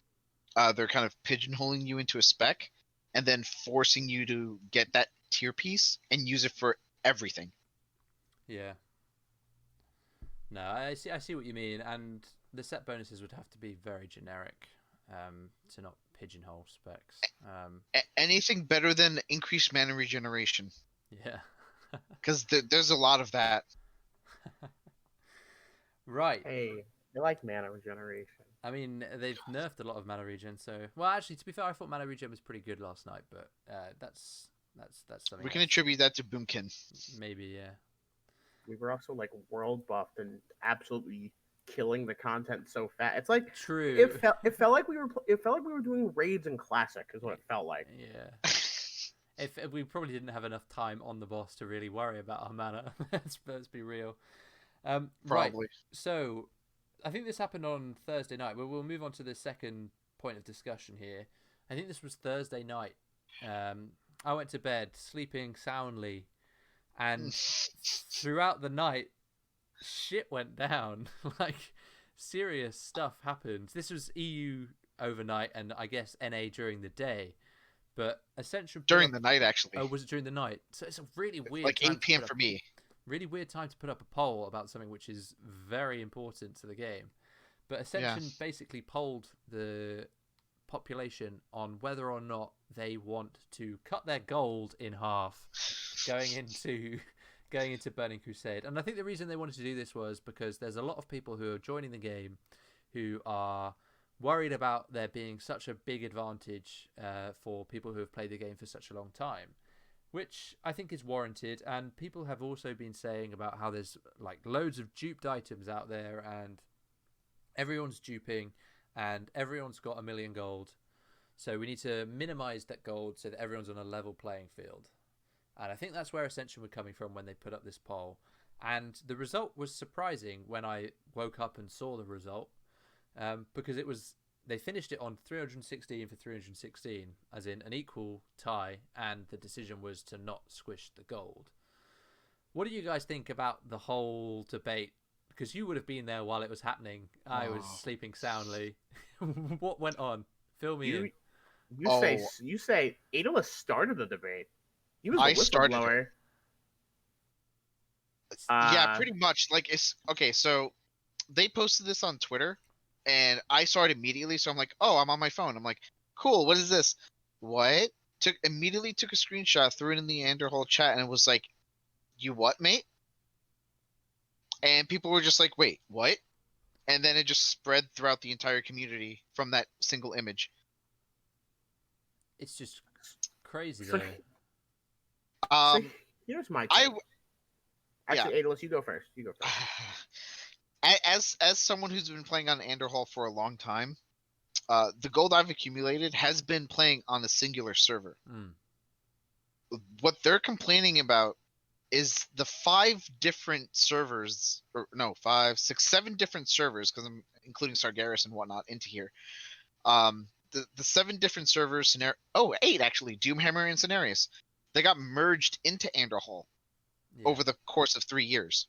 they're kind of pigeonholing you into a spec and then forcing you to get that tier piece and use it for everything. Yeah. No, I see what you mean, and the set bonuses would have to be very generic, to not pigeonhole specs. Anything better than increased mana regeneration. Yeah. Because there's a lot of that. Right. Hey, they like mana regeneration. I mean, they've nerfed a lot of mana regen, so... Well, actually, to be fair, I thought mana regen was pretty good last night, but that's something We can else. attribute that to Boomkin. Maybe, yeah. We were also like world buffed and absolutely killing the content so fast. It's like True. It felt like we were doing raids in Classic, is what it felt like. Yeah. If we probably didn't have enough time on the boss to really worry about our mana. let's be real. Probably. Right. So, I think this happened on Thursday night. We'll move on to the second point of discussion here. I think this was Thursday night. I went to bed sleeping soundly, and throughout the night, shit went down. Like, serious stuff happened. This was EU overnight, and I guess NA during the day. But Ascension during the night, actually. Oh, was it during the night? So it's a really weird like time 8 p.m. for me. Really weird time to put up a poll about something which is very important to the game. But Ascension basically polled the population on whether or not they want to cut their gold in half going into Burning Crusade. And I think the reason they wanted to do this was because there's a lot of people who are joining the game who are worried about there being such a big advantage for people who have played the game for such a long time, which I think is warranted. And people have also been saying about how there's like loads of duped items out there, and everyone's duping, and everyone's got 1 million gold. So we need to minimize that gold so that everyone's on a level playing field. And I think that's where Ascension were coming from when they put up this poll. And the result was surprising when I woke up and saw the result. Because it was they finished it on 316 for 316, as in an equal tie, and the decision was to not squish the gold. What do you guys think about the whole debate? Because you would have been there while it was happening. I was sleeping soundly. What went on? Fill me in. You say Aidalas started the debate. He was the I started it. whistleblower. Yeah, pretty much. Like, it's okay. So they posted this on Twitter, and I saw it immediately. So I'm like, oh, I'm on my phone. I'm like, cool. What is this? What? Immediately took a screenshot, threw it in the Andorhal chat, and it was like, you what, mate? And people were just like, wait, what? And then it just spread throughout the entire community from that single image. It's just crazy, So, though. so here's my take. Actually, yeah. Aidalas, you go first. You go first. As someone who's been playing on Andorhal for a long time, the gold I've accumulated has been playing on a singular server. What they're complaining about is the 5 different servers, or no, 5, 6, 7 different servers, because I'm including Sargeras and whatnot into here. The 7 different servers, 8 actually, Doomhammer and Cenarius, they got merged into Andorhal over the course of 3 years.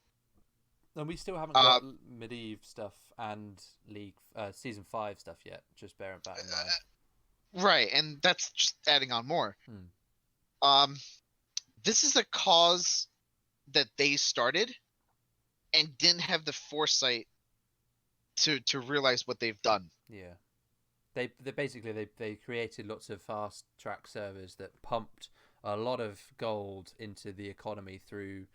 And we still haven't got Medivh stuff and League Season 5 stuff yet, just bear that in mind. Right, and that's just adding on more. This is a cause that they started and didn't have the foresight to realize what they've done. Yeah. They basically created lots of fast track servers that pumped a lot of gold into the economy through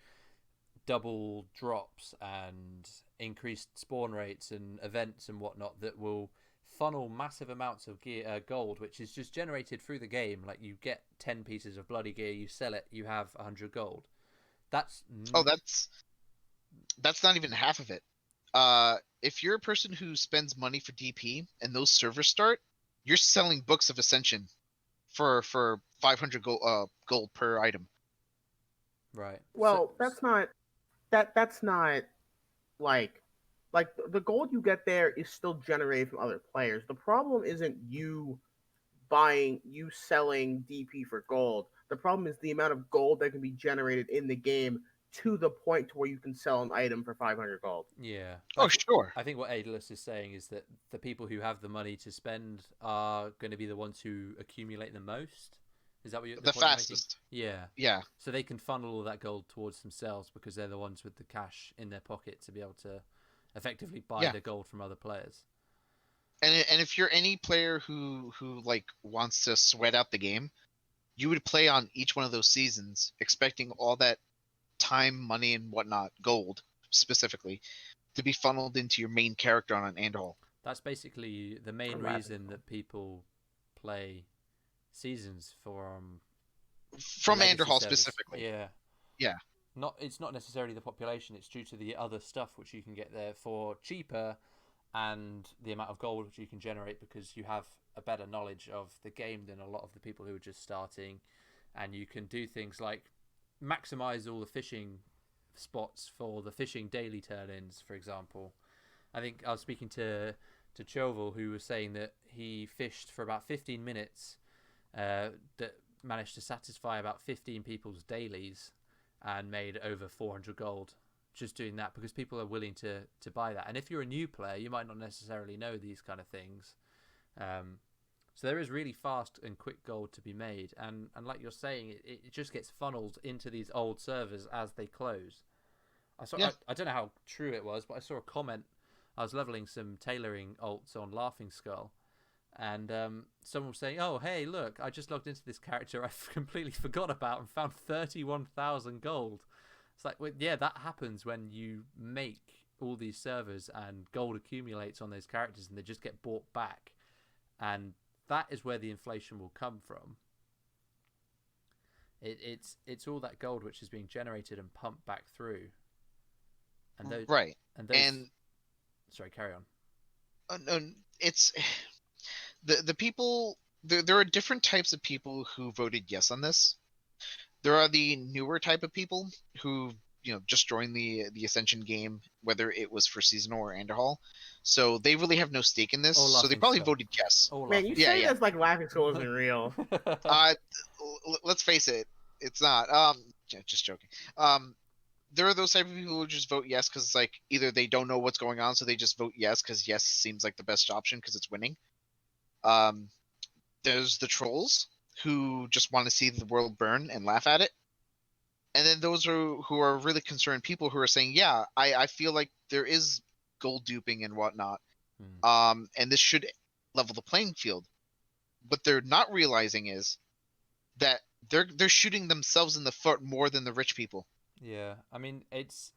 double drops and increased spawn rates and events and whatnot that will funnel massive amounts of gold, which is just generated through the game. Like, you get 10 pieces of bloody gear, you sell it, you have 100 gold. That's not even half of it. If you're a person who spends money for DP and those servers start, you're selling books of Ascension for 500 gold per item. Right. Well, that's not like the gold you get there is still generated from other players. The problem isn't you selling DP for gold. The problem is the amount of gold that can be generated in the game to the point to where you can sell an item for 500 gold. Yeah. Sure. I think what Aidalas is saying is that the people who have the money to spend are going to be the ones who accumulate the most. Is that what you're the fastest? Yeah. Yeah. So they can funnel all that gold towards themselves because they're the ones with the cash in their pocket to be able to effectively buy the gold from other players. And if you're any player who like wants to sweat out the game, you would play on each one of those seasons expecting all that time, money, and whatnot, gold specifically, to be funneled into your main character on an Andorhal. That's basically the main reason that people play seasons from Andorhal specifically. Yeah. It's not necessarily the population, it's due to the other stuff which you can get there for cheaper and the amount of gold which you can generate because you have a better knowledge of the game than a lot of the people who are just starting, and you can do things like maximize all the fishing spots for the fishing daily turn-ins, for example. I think I was speaking to Choval, who was saying that he fished for about 15 minutes that managed to satisfy about 15 people's dailies and made over 400 gold just doing that because people are willing to buy that. And if you're a new player, you might not necessarily know these kind of things. So there is really fast and quick gold to be made. And like you're saying, it just gets funneled into these old servers as they close. I don't know how true it was, but I saw a comment. I was leveling some tailoring alts on Laughing Skull. And someone was saying, oh, hey, look, I just logged into this character I've completely forgot about and found 31,000 gold. It's like, well, yeah, that happens when you make all these servers and gold accumulates on those characters and they just get bought back. And that is where the inflation will come from. It's all that gold which is being generated and pumped back through. And those, right. And sorry, carry on. It's the people. There are different types of people who voted yes on this. There are the newer type of people who just joined the Ascension game, whether it was for seasonal or Andorhal. So they really have no stake in this. All So they laughing probably stock. voted yes. All Man, you laughing Yeah, say yeah. this like Laughing Skull isn't real. Uh, let's face it, it's not. Just joking. There are those type of people who just vote yes because it's like either they don't know what's going on, so they just vote yes because yes seems like the best option because it's winning. Um, there's the trolls who just want to see the world burn and laugh at it. And then those who are really concerned people who are saying, yeah, I feel like there is gold duping and whatnot. And this should level the playing field. What they're not realizing is that they're shooting themselves in the foot more than the rich people. Yeah, I mean it's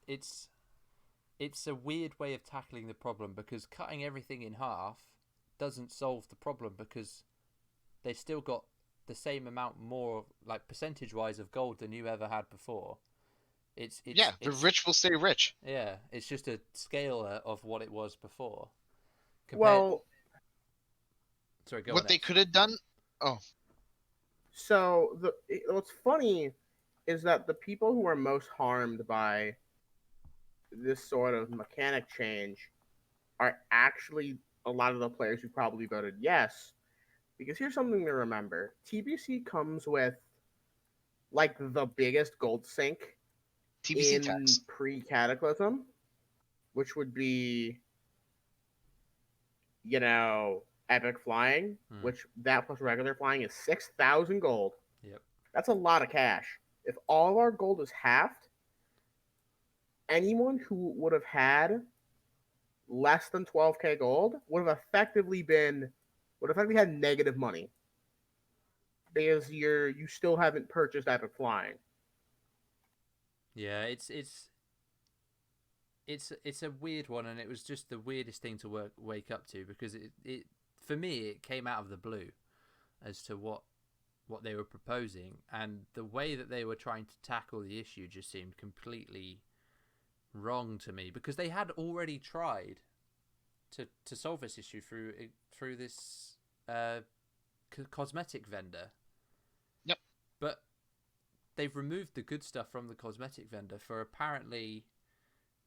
a weird way of tackling the problem because cutting everything in half doesn't solve the problem because they still got the same amount more, like percentage wise, of gold than you ever had before. The rich will stay rich. Yeah, it's just a scale of what it was before. Well, sorry, go on. What they could have done. Oh, so what's funny is that the people who are most harmed by this sort of mechanic change are actually a lot of the players who probably voted yes. Because here's something to remember: TBC comes with like the biggest gold sink TBC in tax. pre-Cataclysm, which would be, epic flying, which that plus regular flying is 6,000 gold. Yep. That's a lot of cash. If all of our gold is halved, anyone who would have had less than 12k gold would have effectively had negative money because you still haven't purchased epic flying. Yeah, it's a weird one, and it was just the weirdest thing to wake up to because it for me it came out of the blue as to what they were proposing, and the way that they were trying to tackle the issue just seemed completely wrong to me because they had already tried to solve this issue through this cosmetic vendor. Yep. But they've removed the good stuff from the cosmetic vendor for apparently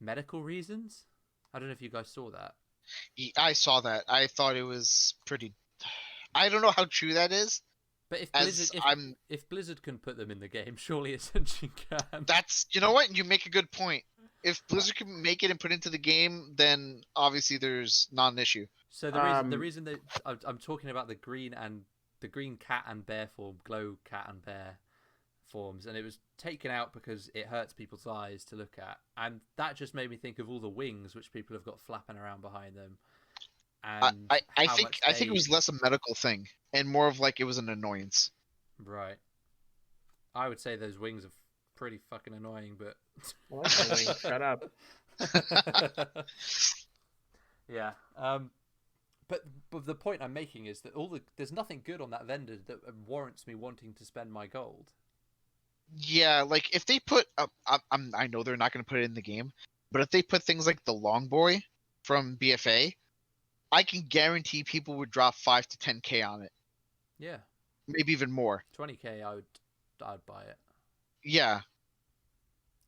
medical reasons. I don't know if you guys saw that. I saw that. I thought it was pretty. I don't know how true that is. But if Blizzard can put them in the game, surely Ascension can. That's what you make a good point. If Blizzard can make it and put it into the game, then obviously there's not an issue. So the reason that I'm talking about the green cat and bear form, glow cat and bear forms, and it was taken out because it hurts people's eyes to look at, and that just made me think of all the wings which people have got flapping around behind them. And I think it was less a medical thing and more of like it was an annoyance. Right. I would say those wings are pretty fucking annoying, but what? Shut up. Yeah. But the point I'm making is that there's nothing good on that vendor that warrants me wanting to spend my gold. Yeah, like if they put I know they're not going to put it in the game, but if they put things like the Long Boy from BFA, I can guarantee people would drop 5 to 10k on it. Yeah. Maybe even more. 20k, I'd buy it. Yeah.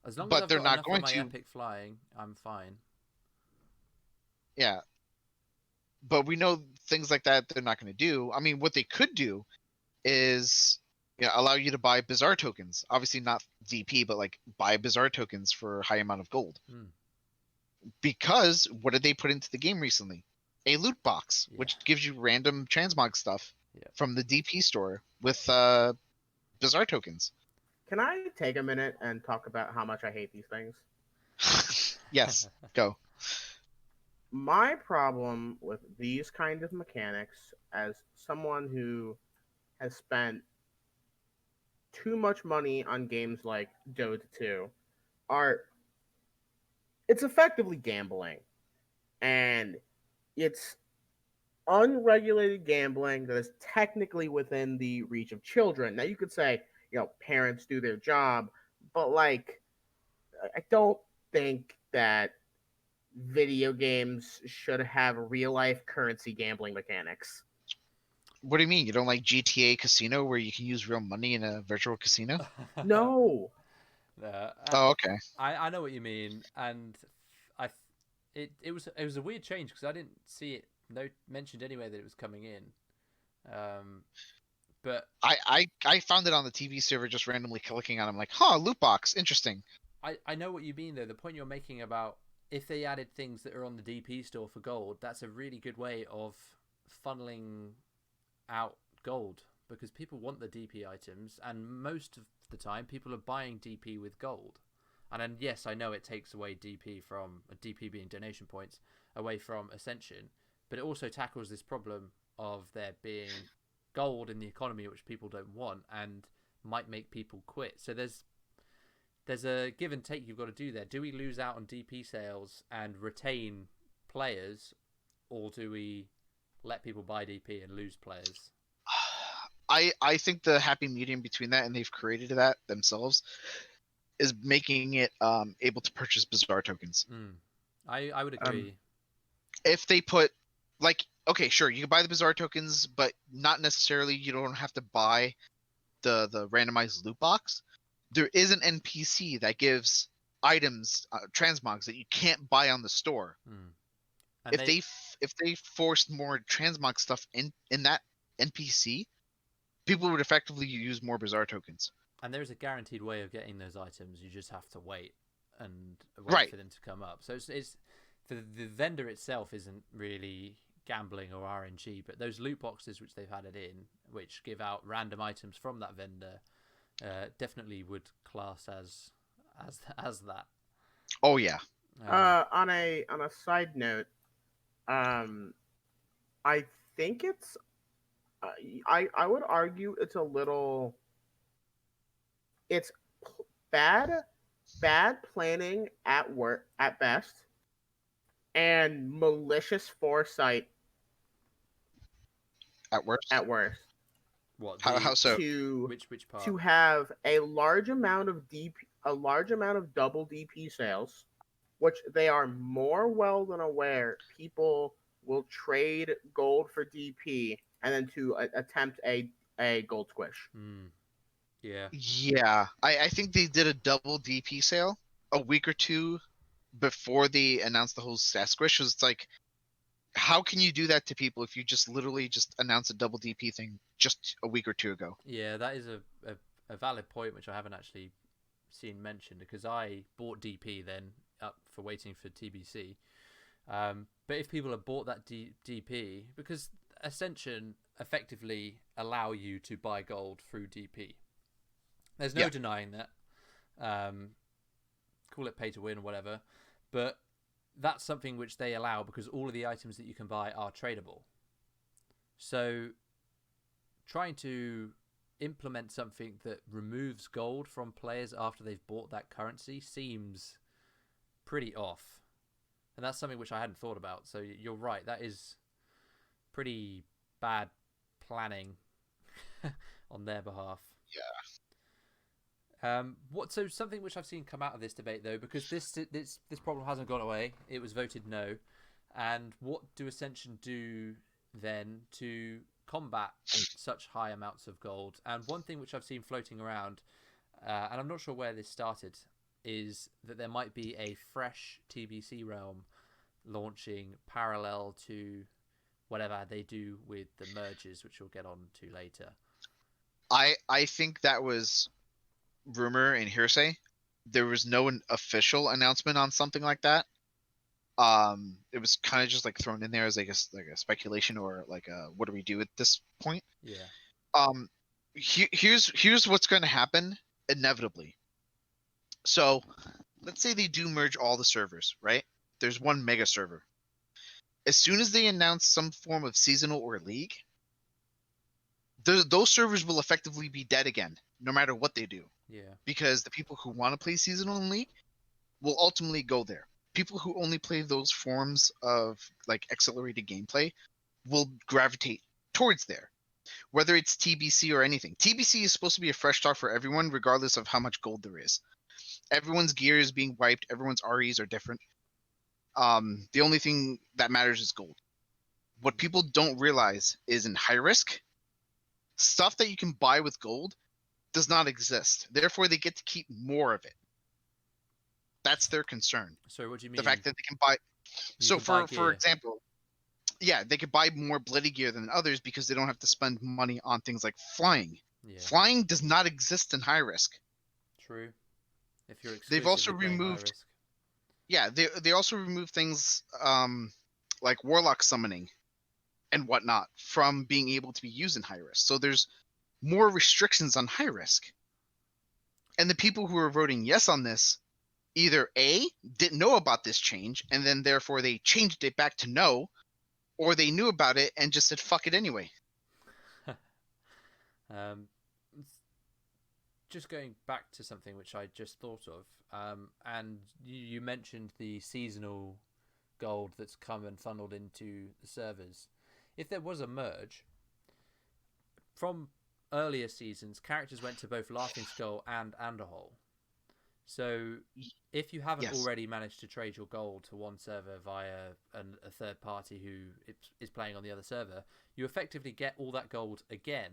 As long as I've got enough of my epic flying, I'm fine. Yeah. But we know things like that they're not going to do. I mean, what they could do is allow you to buy Bizarre tokens. Obviously not VP, but like buy Bizarre tokens for a high amount of gold. Because what did they put into the game recently? A loot box, which gives you random transmog stuff from the DP store with Bizarre tokens. Can I take a minute and talk about how much I hate these things? Yes, go. My problem with these kind of mechanics, as someone who has spent too much money on games like Dota 2, it's effectively gambling. And it's unregulated gambling that is technically within the reach of children. Now you could say, parents do their job, but like, I don't think that video games should have real life currency gambling mechanics. What do you mean? You don't like GTA Casino where you can use real money in a virtual casino? No. Uh, Oh, okay. I know what you mean, and it was a weird change because I didn't see it mentioned anywhere that it was coming in. But I found it on the TV server just randomly clicking on it. I'm like, huh, loot box, interesting. I know what you mean though. The point you're making about if they added things that are on the DP store for gold, that's a really good way of funneling out gold because people want the DP items, and most of the time people are buying DP with gold. And then yes, I know it takes away DP from DP being donation points away from Ascension, but it also tackles this problem of there being gold in the economy which people don't want and might make people quit. So there's a give and take you've got to do there. Do we lose out on DP sales and retain players, or do we let people buy DP and lose players? I think the happy medium between that, and they've created that themselves, is making it able to purchase Bazaar tokens. I would agree. If they put, like, okay, sure, you can buy the Bazaar tokens, but not necessarily you don't have to buy the randomized loot box. There is an NPC that gives items, transmogs that you can't buy on the store. And If they forced more transmog stuff in that NPC, people would effectively use more Bazaar tokens. And there's a guaranteed way of getting those items. You just have to wait Right. for them to come up. So it's the vendor itself isn't really gambling or RNG, but those loot boxes which they've added in, which give out random items from that vendor, definitely would class as that. Oh yeah. On a side note, I think it's I would argue it's a little it's bad planning at work at best and malicious foresight At worst. What? How so? Which part? To have a large amount of double DP sales, which they are more well than aware people will trade gold for DP and then to attempt a gold squish. Yeah. Yeah. I think they did a double DP sale a week or two before they announced the whole squish. It's like, how can you do that to people if you just literally just announced a double DP thing just a week or two ago? Yeah, that is a valid point which I haven't actually seen mentioned because I bought DP then up for waiting for TBC. But if people have bought that DP, because Ascension effectively allow you to buy gold through DP. There's no denying that. Call it pay to win or whatever. But that's something which they allow because all of the items that you can buy are tradable. So trying to implement something that removes gold from players after they've bought that currency seems pretty off. And that's something which I hadn't thought about. So you're right, that is pretty bad planning on their behalf. Yeah. So something which I've seen come out of this debate though, because this problem hasn't gone away. It was voted no. And what do Ascension do then to combat such high amounts of gold? And one thing which I've seen floating around, and I'm not sure where this started, is that there might be a fresh TBC realm launching parallel to whatever they do with the merges, which we'll get on to later. I think that was rumor and hearsay. There was no official announcement on something like that. It was kind of just like thrown in there as like a speculation or like what do we do at this point? Yeah. Here's what's going to happen inevitably. So, let's say they do merge all the servers, right? There's one mega server. As soon as they announce some form of seasonal or league, those servers will effectively be dead again, no matter what they do. Yeah. Because the people who want to play seasonal and league will ultimately go there. People who only play those forms of like accelerated gameplay will gravitate towards there. Whether it's TBC or anything. TBC is supposed to be a fresh start for everyone, regardless of how much gold there is. Everyone's gear is being wiped. Everyone's REs are different. The only thing that matters is gold. What people don't realize is in high risk, stuff that you can buy with gold does not exist. Therefore, they get to keep more of it. That's their concern. Sorry, what do you mean? The fact that they can buy. So can buy for gear. example, yeah, they could buy more bloody gear than others because they don't have to spend money on things like flying. Yeah, Flying does not exist in high risk. true. If you're They've exclusively also playing high removed. risk. Yeah, they also removed things like warlock summoning and whatnot from being able to be used in high risk. So there's more restrictions on high risk. And the people who are voting yes on this either A, didn't know about this change, and then therefore they changed it back to no, or they knew about it and just said fuck it anyway. um, just going back to something which I just thought of, and you mentioned the seasonal gold that's come and funneled into the servers. If there was a merge from earlier seasons, characters went to both Laughing Skull and Andorhal. So if you haven't already managed to trade your gold to one server via a third party who is playing on the other server, you effectively get all that gold again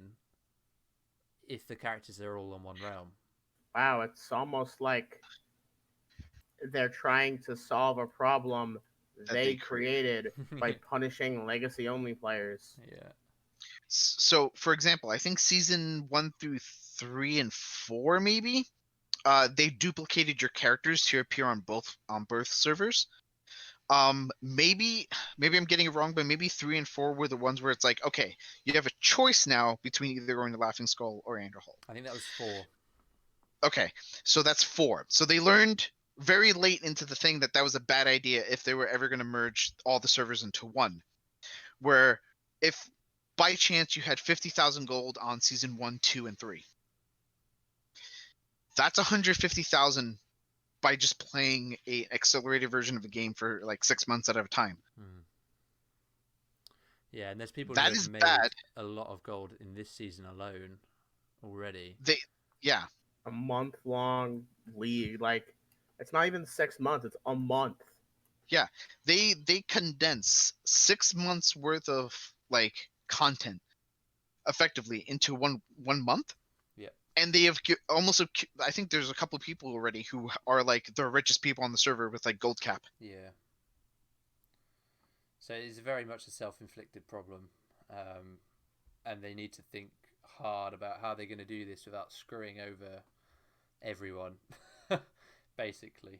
if the characters are all on one realm. Wow, it's almost like they're trying to solve a problem they created by punishing legacy-only players. Yeah. So, for example, I think season 1 through 3 and 4, maybe, they duplicated your characters to appear on both servers. Maybe I'm getting it wrong, but maybe 3 and 4 were the ones where it's like, okay, you have a choice now between either going to Laughing Skull or Andorhal. I think that was 4. Okay, so that's 4. So they learned very late into the thing that was a bad idea if they were ever going to merge all the servers into one. Where if by chance you had 50,000 gold on season 1, 2, and 3, that's 150,000 by just playing a accelerated version of a game for like 6 months at a time. Yeah, and there's people that who have is made bad. A lot of gold in this season alone already. A month-long league, like it's not even 6 months; it's a month. Yeah, they condense 6 months worth of like content effectively into one month. Yeah, and they have almost I think there's a couple of people already who are like the richest people on the server with like gold cap. Yeah. So it's very much a self-inflicted problem, and they need to think hard about how they're going to do this without screwing over everyone, basically.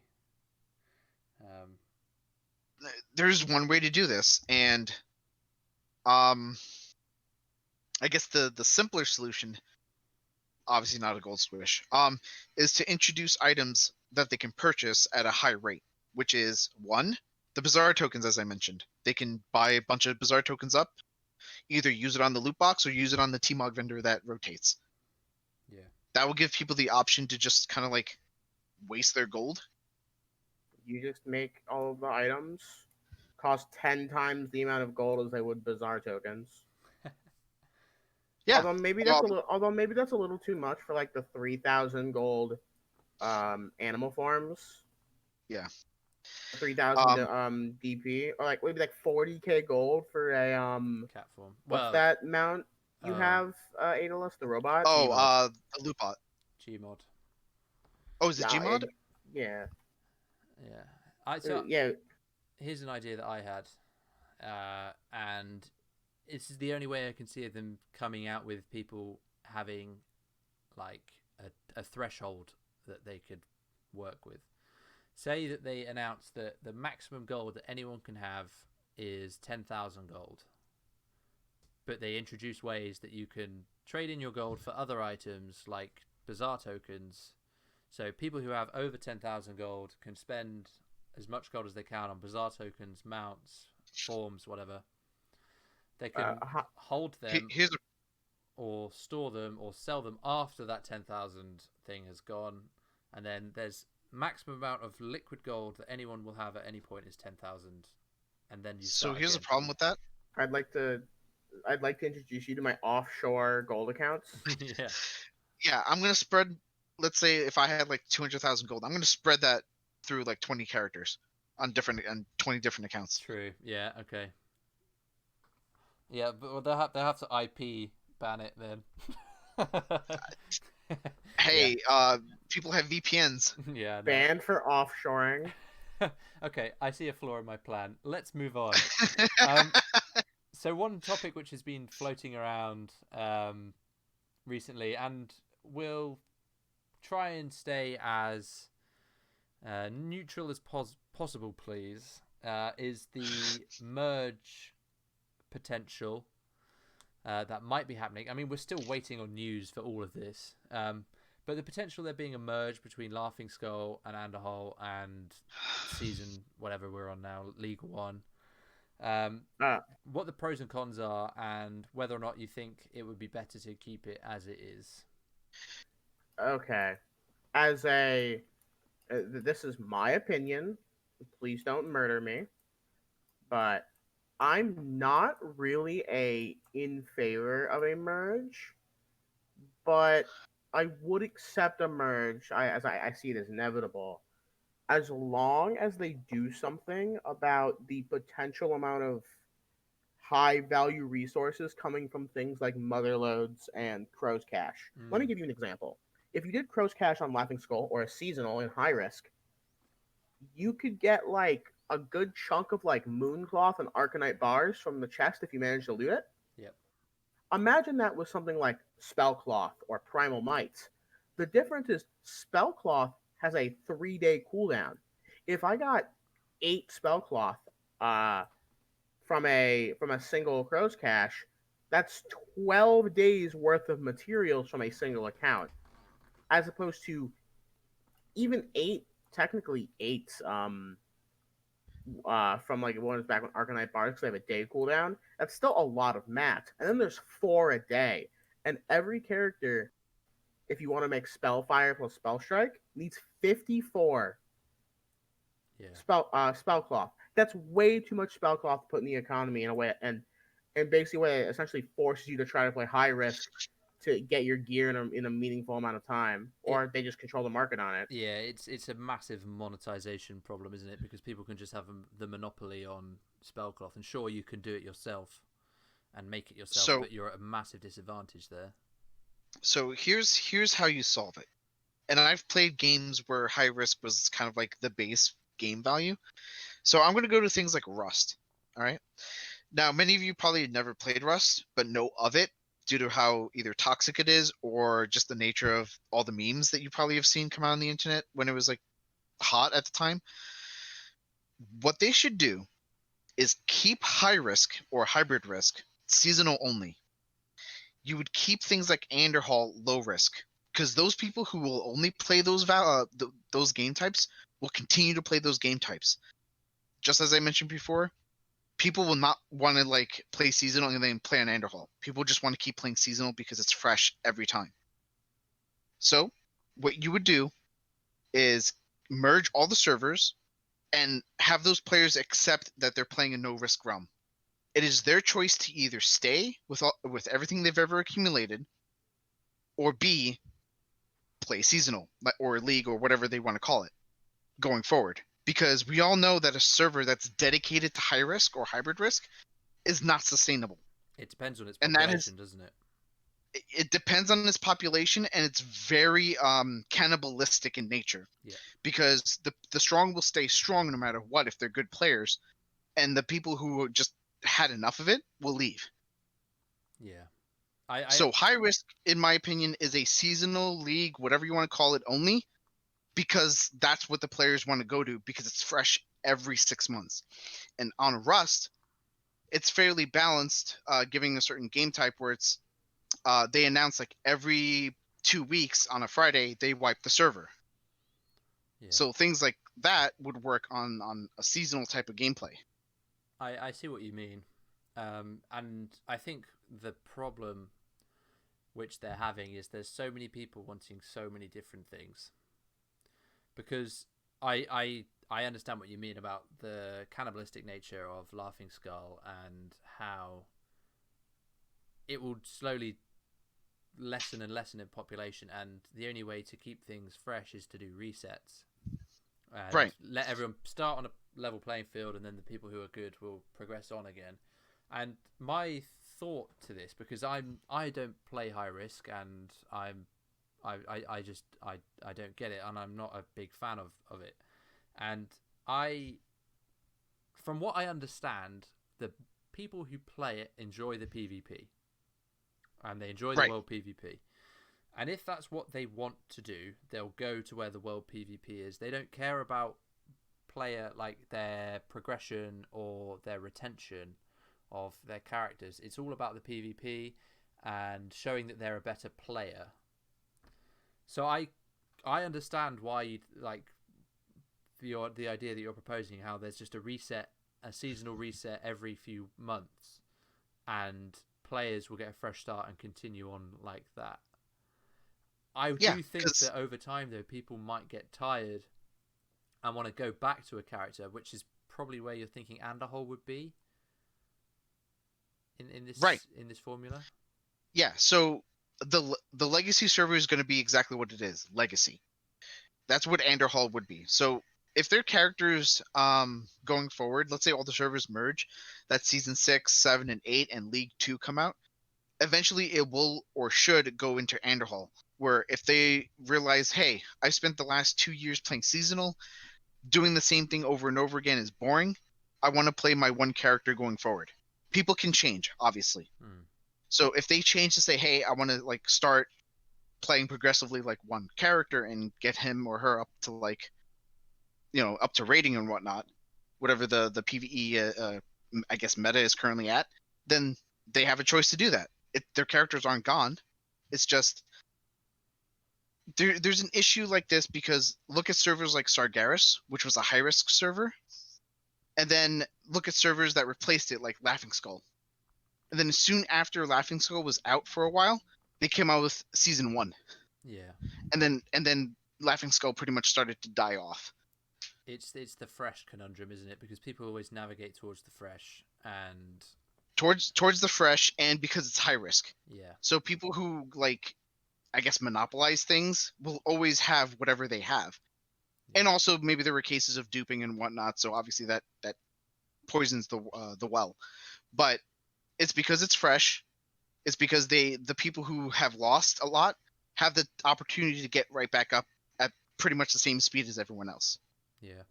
There's one way to do this, and I guess the simpler solution, obviously not a gold squish, is to introduce items that they can purchase at a high rate, which is 1, the Bazaar tokens, as I mentioned. They can buy a bunch of Bazaar tokens up, either use it on the loot box or use it on the T-Mog vendor that rotates. Yeah. That will give people the option to just kind of like waste their gold. You just make all of the items cost 10 times the amount of gold as they would Bazaar tokens. Yeah. Although maybe that's a little too much for like the 3,000 gold animal forms. Yeah. 3,000 DP, or like maybe like 40k gold for a cat form. What's that mount you have, Aidalas, the robot? The loot bot. Gmod. Oh, is it Gmod? Yeah. Yeah. Yeah. Here's an idea that I had, and this is the only way I can see them coming out with people having like a threshold that they could work with. Say that they announce that the maximum gold that anyone can have is 10,000 gold, but they introduce ways that you can trade in your gold for other items like Bazaar tokens. So people who have over 10,000 gold can spend as much gold as they can on Bazaar tokens, mounts, forms, whatever. They can hold them or store them or sell them after that 10,000 thing has gone. And then there's maximum amount of liquid gold that anyone will have at any point is 10,000. And then you So here's again. the problem with that. I'd like to introduce you to my offshore gold accounts. Yeah. Yeah, I'm going to spread, let's say if I had like 200,000 gold, I'm going to spread that through like 20 characters on 20 different accounts. True. Yeah, okay. Yeah, but they'll have to IP ban it then. Hey, people have VPNs. Yeah. No. Banned for offshoring. Okay, I see a flaw in my plan. Let's move on. So one topic which has been floating around recently, and we'll try and stay as neutral as possible, please, is the merge potential that might be happening. I mean, we're still waiting on news for all of this, but the potential there being a merge between Laughing Skull and Andorhal and season whatever we're on now, League One. What the pros and cons are, and whether or not you think it would be better to keep it as it is. Okay. This is my opinion. Please don't murder me. But I'm not really in favor of a merge, but I would accept a merge. I see it as inevitable, as long as they do something about the potential amount of high value resources coming from things like Motherloads and Crow's Cash. Let me give you an example. If you did Crow's Cash on Laughing Skull or a seasonal in high risk, you could get like a good chunk of like Mooncloth and Arcanite bars from the chest if you manage to loot it. Yep. Imagine that with something like Spellcloth or Primal Might. The difference is Spellcloth has a 3-day cooldown. If I got 8 Spellcloth from a single Crow's Cache, that's 12 days worth of materials from a single account, as opposed to even 8, technically 8 from like one is back when Arcanite Bards, because they have a day cooldown. That's still a lot of mat. And then there's 4 a day. And every character, if you want to make Spellfire plus Spellstrike, needs 54 Spellcloth. That's way too much Spellcloth to put in the economy in a way, and basically way it essentially forces you to try to play high risk to get your gear in a meaningful amount of time, or they just control the market on it. Yeah, it's a massive monetization problem, isn't it? Because people can just have the monopoly on Spellcloth, and sure, you can do it yourself and make it yourself, but you're at a massive disadvantage there. So here's how you solve it. And I've played games where high risk was kind of like the base game value. So I'm going to go to things like Rust. All right. Now, many of you probably never played Rust, but know of it due to how either toxic it is or just the nature of all the memes that you probably have seen come out on the internet when it was like hot at the time. What they should do is keep high risk or hybrid risk seasonal only. You would keep things like Andorhal low risk, because those people who will only play those game types will continue to play those game types. Just as I mentioned before, people will not want to like play seasonal and then play on Andorhal. People just want to keep playing seasonal because it's fresh every time. So what you would do is merge all the servers and have those players accept that they're playing a no risk realm. It is their choice to either stay with everything they've ever accumulated, or B, play seasonal or league or whatever they want to call it going forward. Because we all know that a server that's dedicated to high risk or hybrid risk is not sustainable. It depends on its population, doesn't it? It depends on its population, and it's very cannibalistic in nature. Yeah. Because the strong will stay strong no matter what if they're good players, and the people who just had enough of it will leave. Yeah. So high risk, in my opinion, is a seasonal league, whatever you want to call it, only, because that's what the players want to go to, because it's fresh every 6 months. And on Rust, it's fairly balanced, giving a certain game type where it's they announce like every 2 weeks on a Friday they wipe the server. Yeah. So things like that would work on a seasonal type of gameplay. I see what you mean, and I think the problem which they're having is there's so many people wanting so many different things. Because I understand what you mean about the cannibalistic nature of Laughing Skull and how it will slowly lessen and lessen in population, and the only way to keep things fresh is to do resets. And right. Let everyone start on a level playing field, and then the people who are good will progress on again. And my thought to this because I don't play high risk and I just I don't get it and I'm not a big fan of it. And from what I understand, the people who play it enjoy the PvP and they enjoy the Right. world PvP. And if that's what they want to do, they'll go to where the world PvP is. They don't care about player like their progression or their retention of their characters. It's all about the PvP and showing that they're a better player. So I understand why you'd like the idea that you're proposing, how there's just a seasonal reset every few months, and players will get a fresh start and continue on like that. I do think that over time, though, people might get tired and want to go back to a character, which is probably where you're thinking Andorhal would be in this formula. Yeah, so the legacy server is going to be exactly what it is, legacy. That's what Andorhal would be. So if their characters going forward, let's say all the servers merge, that season 6, 7, and 8 and League 2 come out, eventually it will or should go into Andorhal, where if they realize, hey, I spent the last 2 years playing seasonal, doing the same thing over and over again is boring, I want to play my one character going forward. People can change, obviously. So if they change to say, hey, I want to like start playing progressively like one character and get him or her up to like, up to rating and whatnot, whatever the PvE I guess meta is currently at, then they have a choice to do that. Their characters aren't gone. It's just there's an issue like this because look at servers like Sargeras, which was a high risk server, and then look at servers that replaced it like Laughing Skull. And then soon after Laughing Skull was out for a while, they came out with season 1. Yeah. And then Laughing Skull pretty much started to die off. It's the fresh conundrum, isn't it? Because people always navigate towards the fresh and towards the fresh, and because it's high risk. Yeah. So people who like, I guess, monopolize things will always have whatever they have. Yeah. And also maybe there were cases of duping and whatnot, so obviously that poisons the well. But it's because it's fresh. It's because the people who have lost a lot have the opportunity to get right back up at pretty much the same speed as everyone else. Yeah.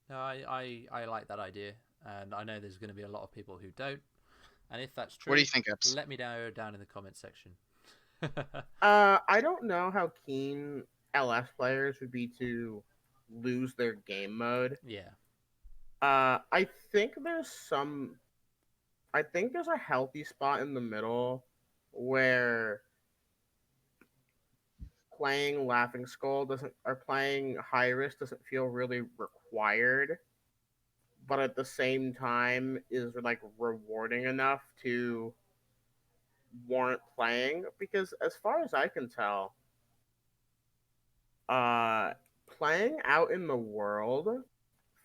No, I like that idea, and I know there's going to be a lot of people who don't. And if that's true, what do you think, Eps? Let me know down in the comments section. I don't know how keen LS players would be to lose their game mode. Yeah. I think there's a healthy spot in the middle where playing Laughing Skull playing high risk doesn't feel really required, but at the same time is like rewarding enough to warrant playing. Because as far as I can tell, playing out in the world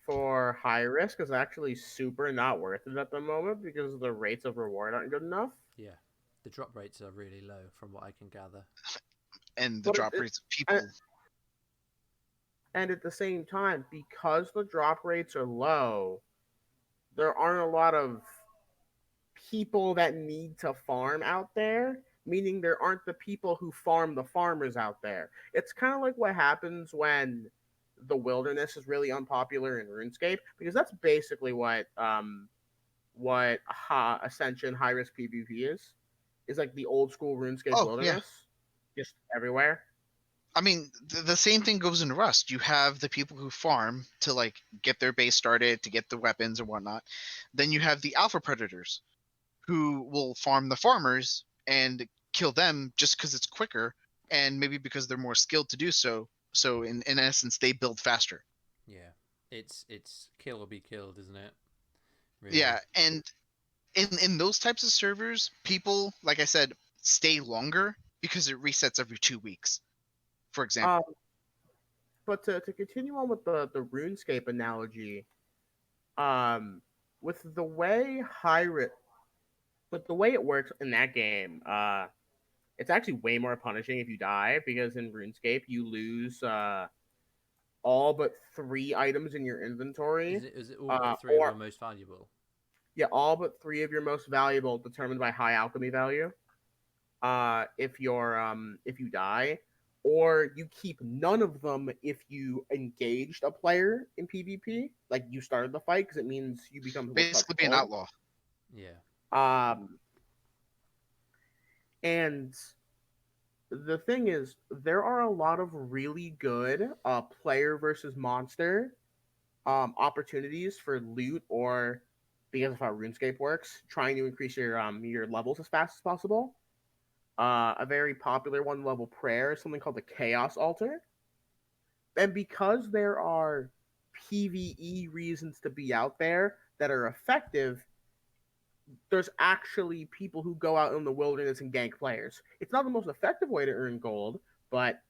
for high risk is actually super not worth it at the moment because the rates of reward aren't good enough. Yeah, the drop rates are really low from what I can gather. And the drop rates of people. And at the same time, because the drop rates are low, there aren't a lot of people that need to farm out there, meaning there aren't the people who farm the farmers out there. It's kind of like what happens when the wilderness is really unpopular in RuneScape, because that's basically what Ascension high risk PvP is like the old school RuneScape wilderness, just everywhere. I mean, the same thing goes in Rust. You have the people who farm to like get their base started, to get the weapons and whatnot. Then you have the alpha predators, who will farm the farmers and kill them just because it's quicker, and maybe because they're more skilled to do so. So in essence, they build faster. Yeah, it's kill or be killed, isn't it? Really? Yeah, and in those types of servers, people, like I said, stay longer because it resets every 2 weeks, for example. But to continue on with the RuneScape analogy, with the way it works in that game, it's actually way more punishing if you die, because in RuneScape you lose all but 3 items in your inventory. Is it all but 3 of your most valuable? Yeah, all but 3 of your most valuable determined by high alchemy value. If you die, or you keep none of them if you engaged a player in PvP, like you started the fight, because it means you become what's called Basically, be an cold. outlaw. Yeah. And the thing is, there are a lot of really good player versus monster opportunities for loot, or because of how RuneScape works, trying to increase your levels as fast as possible. A very popular one, level prayer, is something called the Chaos Altar. And because there are PvE reasons to be out there that are effective, there's actually people who go out in the wilderness and gank players. It's not the most effective way to earn gold, but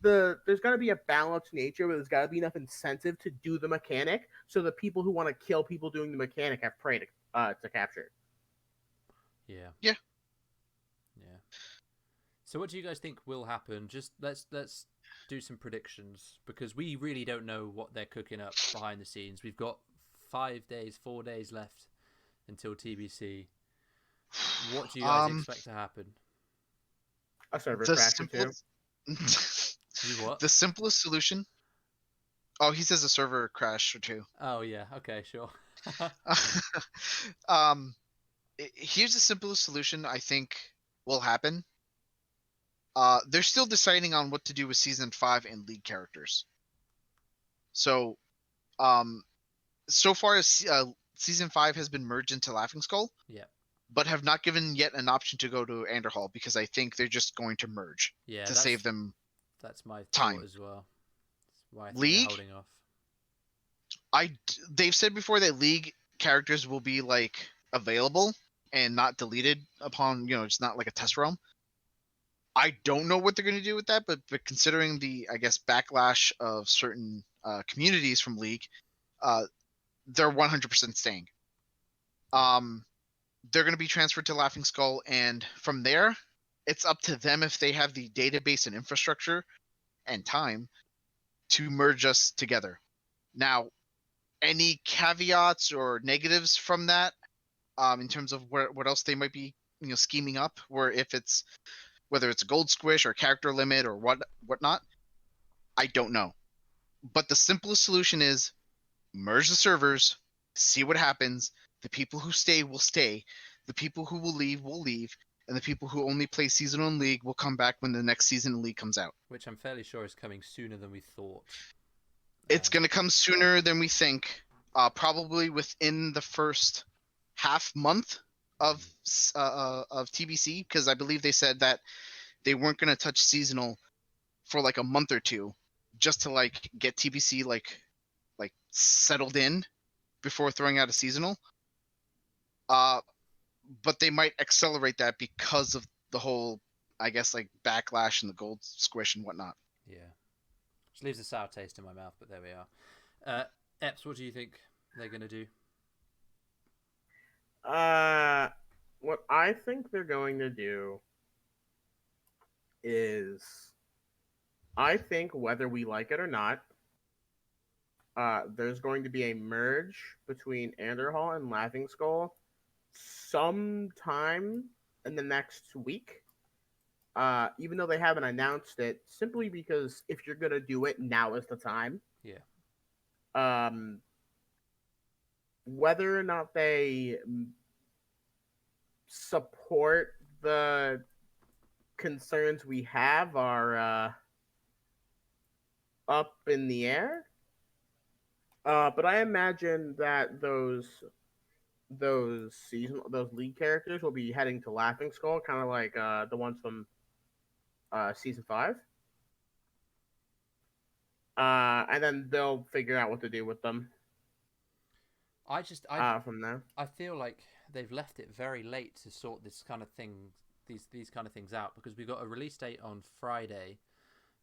there's got to be a balanced nature where there's got to be enough incentive to do the mechanic, so the people who want to kill people doing the mechanic have prey to capture. Yeah. Yeah. Yeah. So what do you guys think will happen? Just let's do some predictions, because we really don't know what they're cooking up behind the scenes. We've got 4 days left until TBC. What do you guys expect to happen? A server The crash or two. You what? The simplest solution. Oh, he says a server crash or two. Oh yeah. Okay. Sure. Here's the simplest solution I think will happen. They're still deciding on what to do with season 5 and league characters. So, so far as season 5 has been merged into Laughing Skull. Yeah. But have not given yet an option to go to Andorhal, because I think they're just going to merge to save them. That's my time thought as well. That's why I think League? they're holding off. They've said before that league characters will be like available and not deleted upon, it's not like a test realm. I don't know what they're going to do with that, but considering the, I guess, backlash of certain communities from League, they're 100% staying. They're going to be transferred to Laughing Skull, and from there, it's up to them if they have the database and infrastructure and time to merge us together. Now, any caveats or negatives from that, in terms of what else they might be, scheming up, whether it's a gold squish or character limit or whatnot, I don't know. But the simplest solution is merge the servers, see what happens. The people who stay will stay. The people who will leave, and the people who only play seasonal in League will come back when the next season in League comes out. Which I'm fairly sure is coming sooner than we thought. It's going to come sooner than we think, probably within the first half month of TBC, because I believe they said that they weren't going to touch seasonal for like a month or two, just to like get TBC like settled in before throwing out a seasonal. But they might accelerate that because of the whole, I guess, like backlash and the gold squish and whatnot. Yeah. Which leaves a sour taste in my mouth, but there we are. Eps, what do you think they're going to do? What I think they're going to do is, I think whether we like it or not, there's going to be a merge between Andorhal and Laughing Skull sometime in the next week. Even though they haven't announced it, simply because if you're gonna do it, now is the time. Yeah. Whether or not they support the concerns we have are up in the air. But I imagine that those league characters will be heading to Laughing Skull, kind of like the ones from season 5. And then they'll figure out what to do with them. From there, I feel like they've left it very late to sort this kind of thing, these kind of things out, because we've got a release date on Friday.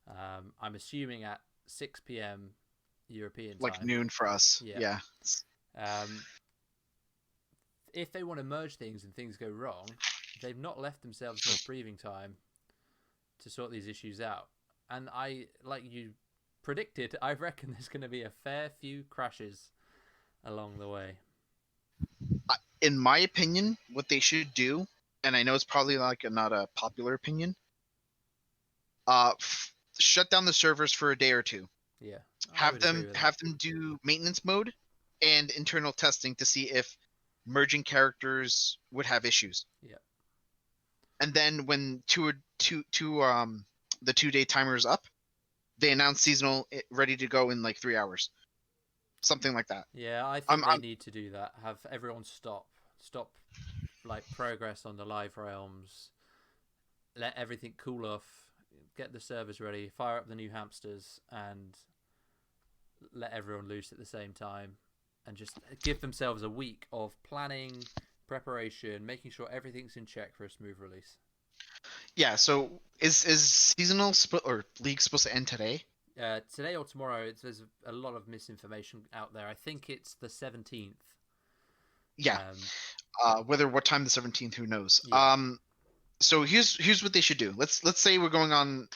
I'm assuming at 6 p.m. European time. Like noon for us. Yeah. If they want to merge things and things go wrong, they've not left themselves enough breathing time to sort these issues out. And like you predicted, I reckon there's going to be a fair few crashes along the way. in my opinion, what they should do, and I know it's probably like not a popular opinion, shut down the servers for a day or two. Yeah, I Have would agree them with have that. them do maintenance mode and internal testing to see if merging characters would have issues. Yeah. And then when the 2-day timer is up, they announce seasonal ready to go in like 3 hours, something like that. Yeah, I think I'm, they I'm need to do that. Have everyone stop, like progress on the live realms. Let everything cool off. Get the servers ready. Fire up the new hamsters and let everyone loose at the same time, and just give themselves a week of planning, preparation, making sure everything's in check for a smooth release. Yeah. So is seasonal or league supposed to end today? Today or tomorrow, there's a lot of misinformation out there. I think it's the 17th. Yeah. Whether what time the 17th, who knows? Yeah. So here's what they should do. Let's say we're going on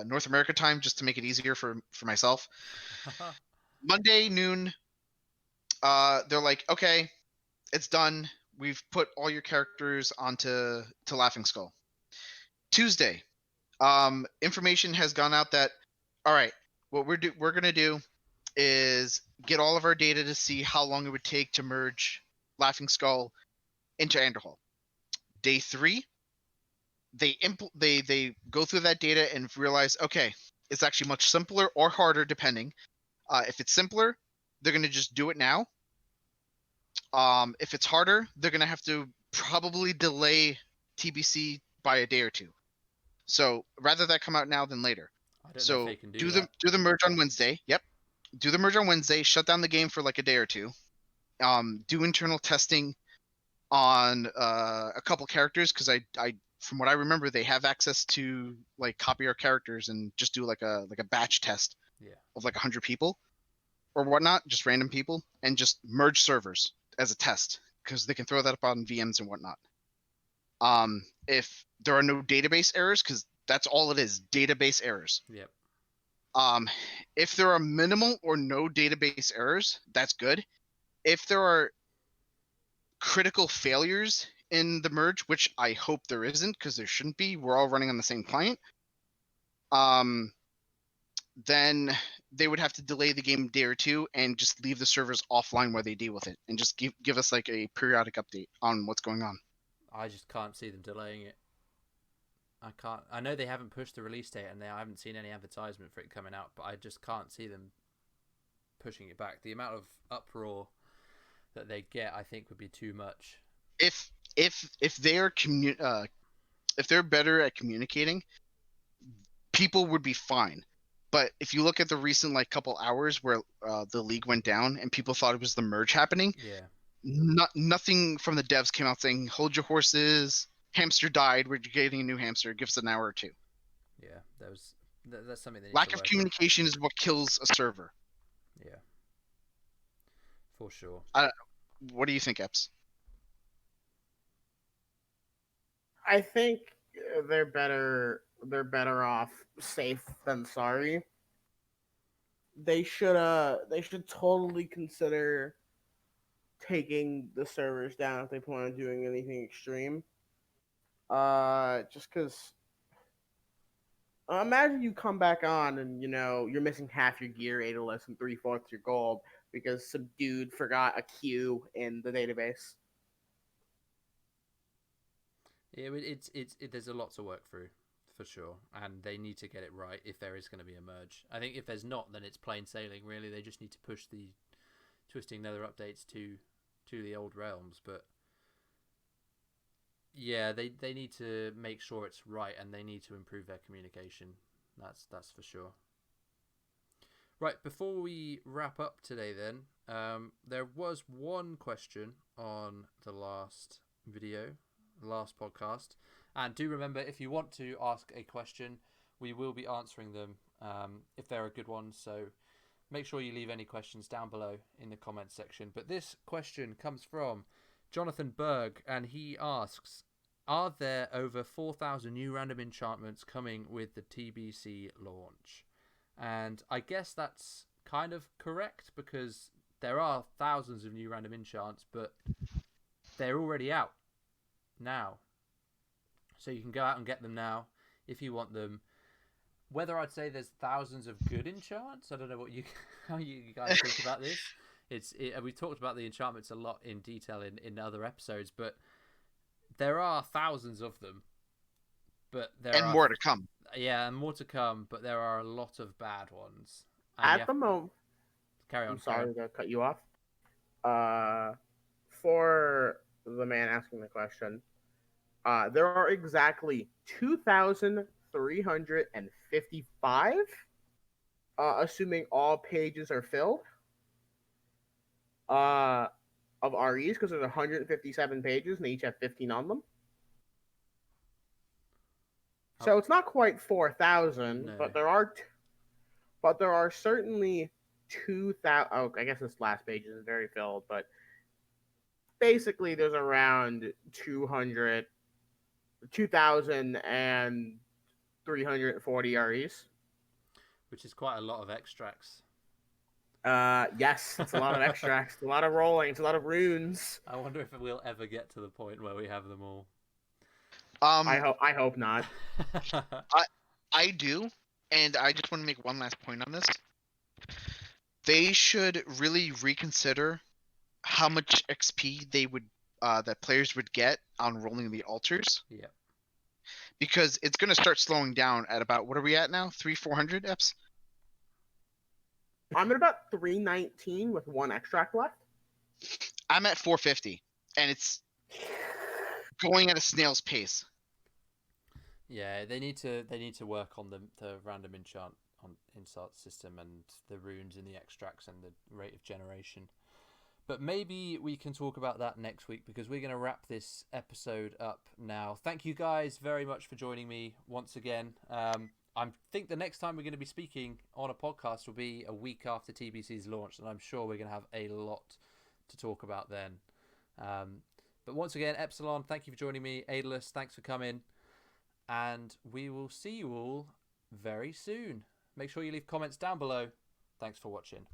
North America time just to make it easier for myself. Monday noon. They're like, okay, it's done. We've put all your characters onto Laughing Skull. Tuesday, information has gone out that, all right, what we're gonna do is get all of our data to see how long it would take to merge Laughing Skull into Andorhal. Day 3, they go through that data and realize, okay, it's actually much simpler or harder depending. If it's simpler, they're gonna just do it now. If it's harder, they're gonna have to probably delay TBC by a day or two. So rather that come out now than later. I don't know if So they can do that. do the merge on Wednesday. Yep. Do the merge on Wednesday. Shut down the game for like a day or two. Do internal testing on a couple characters because I from what I remember they have access to like copy our characters and just do like a batch test Yeah. of like 100 people or whatnot, just random people, and just merge servers as a test because they can throw that up on VMs and whatnot. If there are no database errors, because that's all it is, database errors. Yep. If there are minimal or no database errors, that's good. If there are critical failures in the merge, which I hope there isn't, because there shouldn't be, we're all running on the same client. Then they would have to delay the game a day or two and just leave the servers offline while they deal with it, and just give us like a periodic update on what's going on. I just can't see them delaying it. I can't. I know they haven't pushed the release date, and I haven't seen any advertisement for it coming out. But I just can't see them pushing it back. The amount of uproar that they get, I think, would be too much. If they are if they're better at communicating, people would be fine. But if you look at the recent like couple hours where the league went down and people thought it was the merge happening, Yeah. Nothing from the devs came out saying hold your horses, hamster died, we're getting a new hamster, give us an hour or two. Yeah, that's something they need Lack to of work communication is what kills a server. on. Yeah, for sure. What do you think, Eps? I think they're better off safe than sorry. They should totally consider taking the servers down if they plan on doing anything extreme. Just because imagine you come back on and you're missing half your gear, Aidalas, and 3/4 your gold because some dude forgot a queue in the database. Yeah, there's a lot to work through, for sure, and they need to get it right if there is going to be a merge. I think if there's not, then it's plain sailing. Really, they just need to push the Twisting Nether updates to the old realms. But yeah, they need to make sure it's right, and they need to improve their communication. That's for sure. Right, before we wrap up today, then there was one question on the last video. Last podcast, and do remember, if you want to ask a question, we will be answering them if they're a good one, so make sure you leave any questions down below in the comments section. But this question comes from Jonathan Berg, and he asks, are there over 4,000 new random enchantments coming with the TBC launch? And I guess that's kind of correct, because there are thousands of new random enchants, but they're already out now. So you can go out and get them now if you want them. Whether I'd say there's thousands of good enchants, I don't know how you guys think about this. We talked about the enchantments a lot in detail in other episodes, but there are thousands of them. But more to come. Yeah, and more to come. But there are a lot of bad ones. At the moment, carry on. I'm sorry to cut you off. For the man asking the question, there are exactly 2,355, assuming all pages are filled, of REs, because there's 157 pages and they each have 15 on them. So it's not quite 4,000, No. but there are certainly 2,000. Oh, I guess this last page isn't very filled, but basically there's around 2,340 REs. Which is quite a lot of extracts. Yes, it's a lot of extracts, a lot of rolling, it's a lot of runes. I wonder if we'll ever get to the point where we have them all. I hope not. I do, and I just want to make one last point on this. They should really reconsider how much XP they would that players would get on rolling the altars. Yeah. Because it's going to start slowing down at about, what are we at now? 400 Eps? I'm at about 319 with one extract left. I'm at 450, and it's going at a snail's pace. Yeah, they need to work on the random enchant system and the runes in the extracts and the rate of generation. But maybe we can talk about that next week, because we're going to wrap this episode up now. Thank you guys very much for joining me once again. I think the next time we're going to be speaking on a podcast will be a week after TBC's launch, and I'm sure we're going to have a lot to talk about then. But once again, Epzilon, thank you for joining me. Aidalas, thanks for coming. And we will see you all very soon. Make sure you leave comments down below. Thanks for watching.